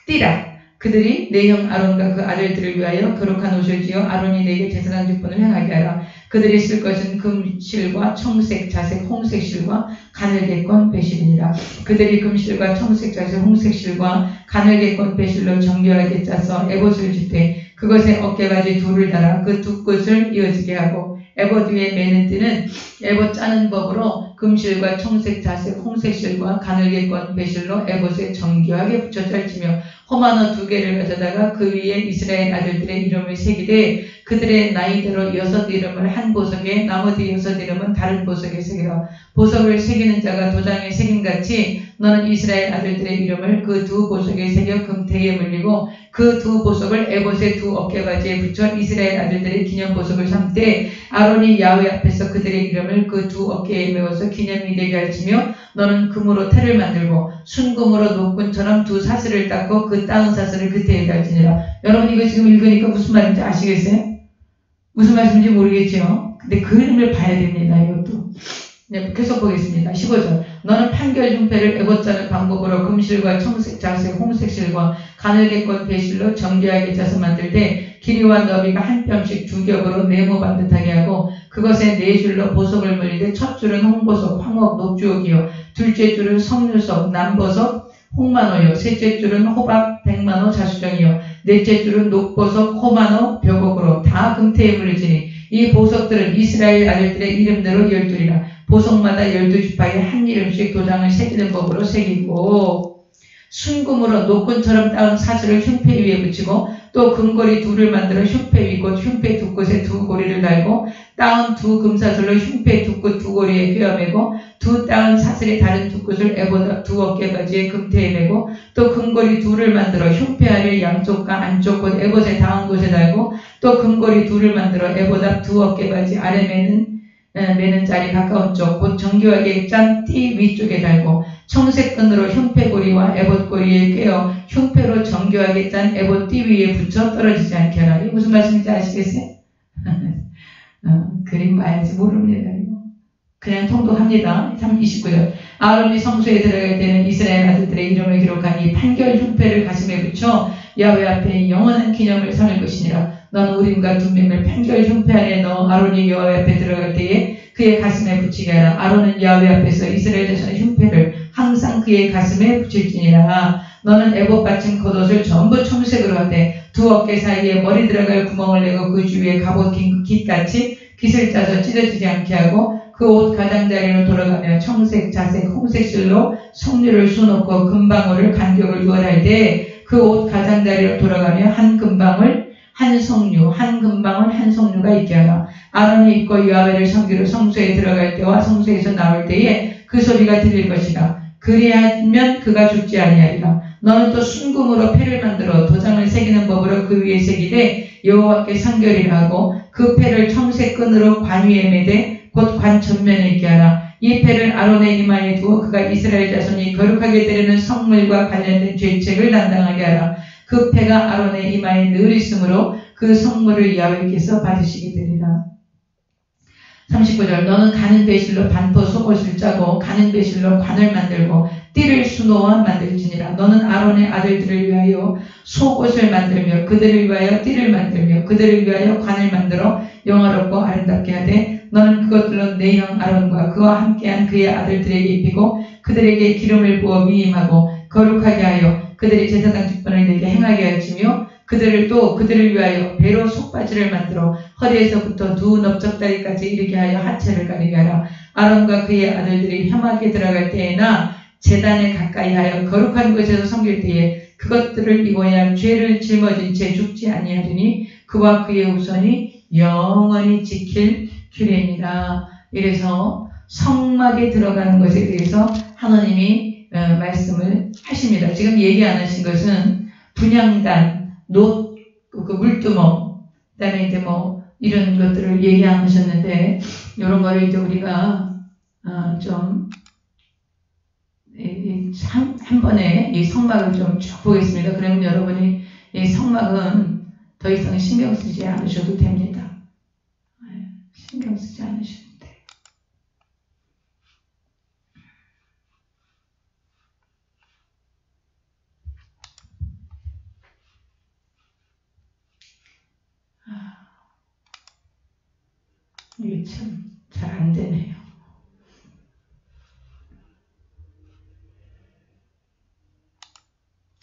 띠라. 그들이 내 형 아론과 그 아들들을 위하여 거룩한 옷을 지어 아론이 내게 제사장 직분을 행하게 하라. 그들이 쓸 것은 금실과 청색, 자색, 홍색 실과 가늘게건 배실이니라. 그들이 금실과 청색, 자색, 홍색 실과 가늘게건 배실로 정교하게 짜서 에봇을 짓되 그것에 어깨가지 둘을 달아 그 두 끝을 이어지게 하고 에봇 위에 매는 띠는 에봇 짜는 법으로 금실과 청색, 자색, 홍색 실과 가늘게건 배실로 에봇에 정교하게 붙여 짤치며 호마너 2개를 가져다가 그 위에 이스라엘 아들들의 이름을 새기되 그들의 나이대로 6 이름을 한 보석에 나머지 6 이름은 다른 보석에 새기라. 보석을 새기는 자가 도장에 새김같이 너는 이스라엘 아들들의 이름을 그 2 보석에 새겨 금태에 물리고 그 2 보석을 에봇의 2 어깨바지에 붙여 이스라엘 아들들의 기념 보석을 삼되 아론이 야훼 앞에서 그들의 이름을 그 2 어깨에 메워서 기념이 되게 할지며 너는 금으로 태를 만들고 순금으로 노끈처럼 2 사슬을 닦고 그 따은 사슬을 그때에 달지니라. 여러분 이거 지금 읽으니까 무슨 말인지 아시겠어요? 무슨 말씀인지 모르겠지요. 근데 그림을 봐야 됩니다. 이것도. 네, 계속 보겠습니다. 15절 너는 판결 흉패를 에봇 짜는 방법으로 금실과 청색, 자색, 홍색 실과 가늘게건 배실로 정교하게 짜서 만들되 길이와 너비가 한 뼘씩 2겹으로 네모 반듯하게 하고 그것에 4줄로 보석을 물리되 첫 줄은 홍보석, 황옥, 녹주옥이요 둘째 줄은 석류석, 남보석, 홍만호요 셋째 줄은 호박, 백만호, 자수정이요 넷째 줄은 녹보석, 호만호, 벽옥으로 다 금태에 물리지니 이 보석들은 이스라엘 아들들의 이름대로 12이라. 보석마다 12지파에 한 이름씩 도장을 새기는 법으로 새기고 순금으로 노끈처럼 따은 사슬을 흉패 위에 붙이고 또 금고리 둘을 만들어 흉패 위 곧 흉패 두 곳에 두 고리를 달고 따은 두 금사슬로 흉패 두 끝 두 고리에 꿰어매고 두 따은 사슬의 다른 두 끝을 에봇 두 어깨바지에 금태에 매고 또 금고리 둘을 만들어 흉패 아래 양쪽과 안쪽 곧 에봇의 닿은 곳에 달고 또 금고리 둘을 만들어 에봇 앞 두 어깨바지 아래 매는 자리 가까운 쪽 곧 정교하게 짠 띠 위쪽에 달고 청색 끈으로 흉패고리와 에봇고리에 꿰어 흉패로 정교하게 짠 에봇 띠 위에 붙여 떨어지지 않게 하라. 이게 무슨 말씀인지 아시겠어요? 그림 봐야지 모릅니다. 그냥 통독합니다. 29절. 아론이 성소에 들어갈 때는 이스라엘 아들들의 이름을 기록한 이 판결 흉패를 가슴에 붙여 야훼 앞에 영원한 기념을 삼을 것이니라. 너는 우림과 둠밈을 판결 흉패 안에 넣어 아론이 여호와 앞에 들어갈 때에 그의 가슴에 붙이게 하라. 아론은 야훼 앞에서 이스라엘 자손의 흉패를 항상 그의 가슴에 붙일지니라. 너는 에봇 받침 겉옷을 전부 청색으로 하되 두 어깨 사이에 머리 들어갈 구멍을 내고 그 주위에 갑옷 깃같이 깃을 짜서 찢어지지 않게 하고 그 옷 가장자리로 돌아가며 청색, 자색, 홍색 실로 석류를 수놓고 금방울을 간격을 두어 달 때 그 옷 가장자리로 돌아가며 한 금방울 한 석류, 한 금방울 한 석류가 있게 하라. 아론이 입고 여호와를 섬기러 성소에 들어갈 때와 성소에서 나올 때에 그 소리가 들릴 것이라. 그리하면 그가 죽지 아니하리라. 너는 또 순금으로 패를 만들어 도장을 새기는 법으로 그 위에 새기되 여호와께 상결이라 하고 그 패를 청색 끈으로 관 위에 매되 곧 관 전면에 있게 하라. 이 패를 아론의 이마에 두어 그가 이스라엘 자손이 거룩하게 드리는 성물과 관련된 죄책을 담당하게 하라. 그 패가 아론의 이마에 늘 있으므로 그 성물을 야훼께서 받으시게 되리라. 39절. 너는 가는 배실로 반포 속옷을 짜고 가는 배실로 관을 만들고 띠를 수놓아 만들지니라. 너는 아론의 아들들을 위하여 속옷을 만들며 그들을 위하여 띠를 만들며 그들을 위하여 관을 만들어 영화롭고 아름답게 하되 너는 그것들로 내 형 아론과 그와 함께한 그의 아들들에게 입히고 그들에게 기름을 부어 위임하고 거룩하게 하여 그들의 제사장 직분을 내게 행하게 할지며 그들을 위하여 배로 속바지를 만들어 허리에서부터 두 넓적다리까지 이르게 하여 하체를 가리게 하라. 아론과 그의 아들들이 혐하게 들어갈 때에나 제단에 가까이 하여 거룩한 곳에서 섬길 때에 그것들을 입어야 죄를 짊어진 채 죽지 아니하리니 그와 그의 후손이 영원히 지킬 규례니라. 이래서 성막에 들어가는 것에 대해서 하나님이 말씀을 하십니다. 지금 얘기 안 하신 것은 분향단, 그 물두멍, 그 다음에 이제 이런 것들을 얘기 안 하셨는데, 이런 거를 이제 우리가, 한 번에 이 성막을 좀 쭉 보겠습니다. 그러면 여러분이 이 성막은 더 이상 신경 쓰지 않으셔도 됩니다. 신경 쓰지 않으셔도 돼요. 이게 참 잘 안 되네요.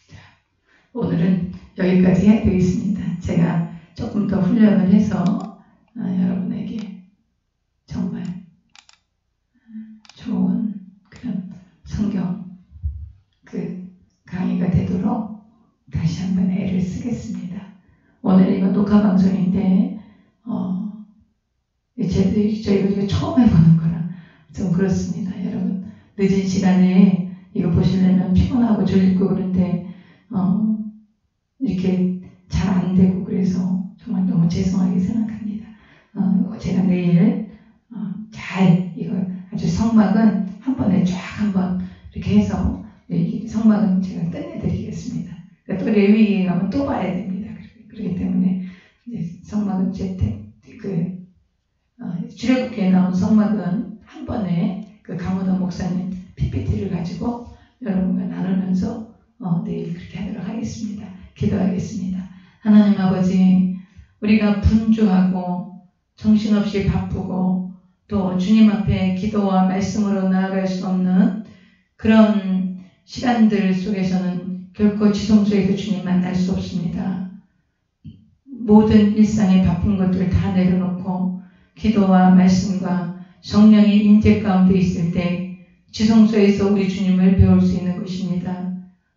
자, 오늘은 여기까지 해야 되겠습니다. 제가 조금 더 훈련을 해서 여러분에게 정말 좋은 그런 성경 강의가 되도록 다시 한번 애를 쓰겠습니다. 오늘 이거 녹화 방송인데 저희가 처음 해보는 거라 좀 그렇습니다. 여러분 늦은 시간에 이거 보시려면 피곤하고 졸리고 그런데 이렇게 잘 안 되고 그래서 정말 너무 죄송하게 생각합니다. 제가 내일 이거 아주 성막은 한 번에 쫙 한번 이렇게 해서 성막은 제가 끝내드리겠습니다. 그러니까 또 레위기에 가면 또 봐야 됩니다. 그렇기 때문에 성막은 출애굽기에 나온 성막은 한 번에 강호동 목사님 PPT를 가지고 여러분과 나누면서 내일 그렇게 하도록 하겠습니다. 기도하겠습니다. 하나님 아버지, 우리가 분주하고 정신없이 바쁘고 또 주님 앞에 기도와 말씀으로 나아갈 수 없는 그런 시간들 속에서는 결코 지성소에서 주님 만날 수 없습니다. 모든 일상의 바쁜 것들을 다 내려놓고 기도와 말씀과 성령의 임재 가운데 있을 때 지성소에서 우리 주님을 배울 수 있는 것입니다.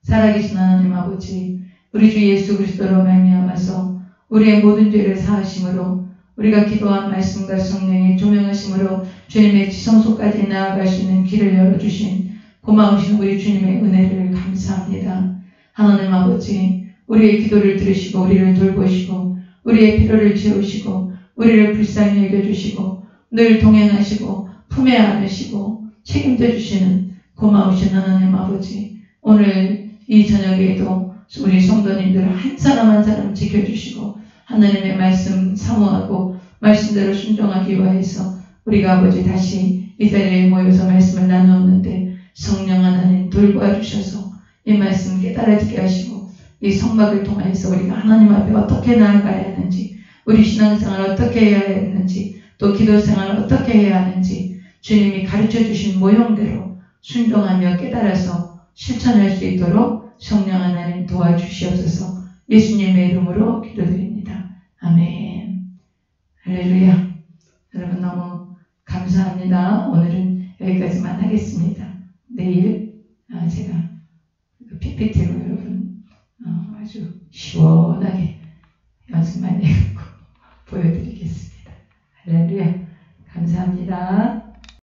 살아계신 하나님 아버지, 우리 주 예수 그리스도로 말미암아서 우리의 모든 죄를 사하심으로 우리가 기도한 말씀과 성령의 조명하심으로 주님의 지성소까지 나아갈 수 있는 길을 열어주신 고마우신 우리 주님의 은혜를 감사합니다. 하나님 아버지, 우리의 기도를 들으시고 우리를 돌보시고 우리의 필요를 채우시고 우리를 불쌍히 여겨주시고 늘 동행하시고 품에 안으시고 책임져 주시는 고마우신 하나님 아버지, 오늘 이 저녁에도 우리 성도님들 한 사람 한 사람 지켜주시고 하나님의 말씀 사모하고 말씀대로 순종하기 위해서 우리가 아버지 다시 이 자리에 모여서 말씀을 나누었는데 성령 하나님 돌보아 주셔서 이 말씀 깨달아지게 하시고 이 성막을 통해서 우리가 하나님 앞에 어떻게 나아가야 하는지, 우리 신앙생활을 어떻게 해야 하는지, 또 기도생활을 어떻게 해야 하는지 주님이 가르쳐 주신 모형대로 순종하며 깨달아서 실천할 수 있도록 성령 하나님 도와주시옵소서. 예수님의 이름으로 기도드립니다. 아멘. 할렐루야. 여러분 너무 감사합니다. 오늘은 여기까지만 하겠습니다. 내일 제가 PPT로 여러분 아주 시원하게 연습 많이 해갖고 보여드리겠습니다. 할렐루야. 감사합니다.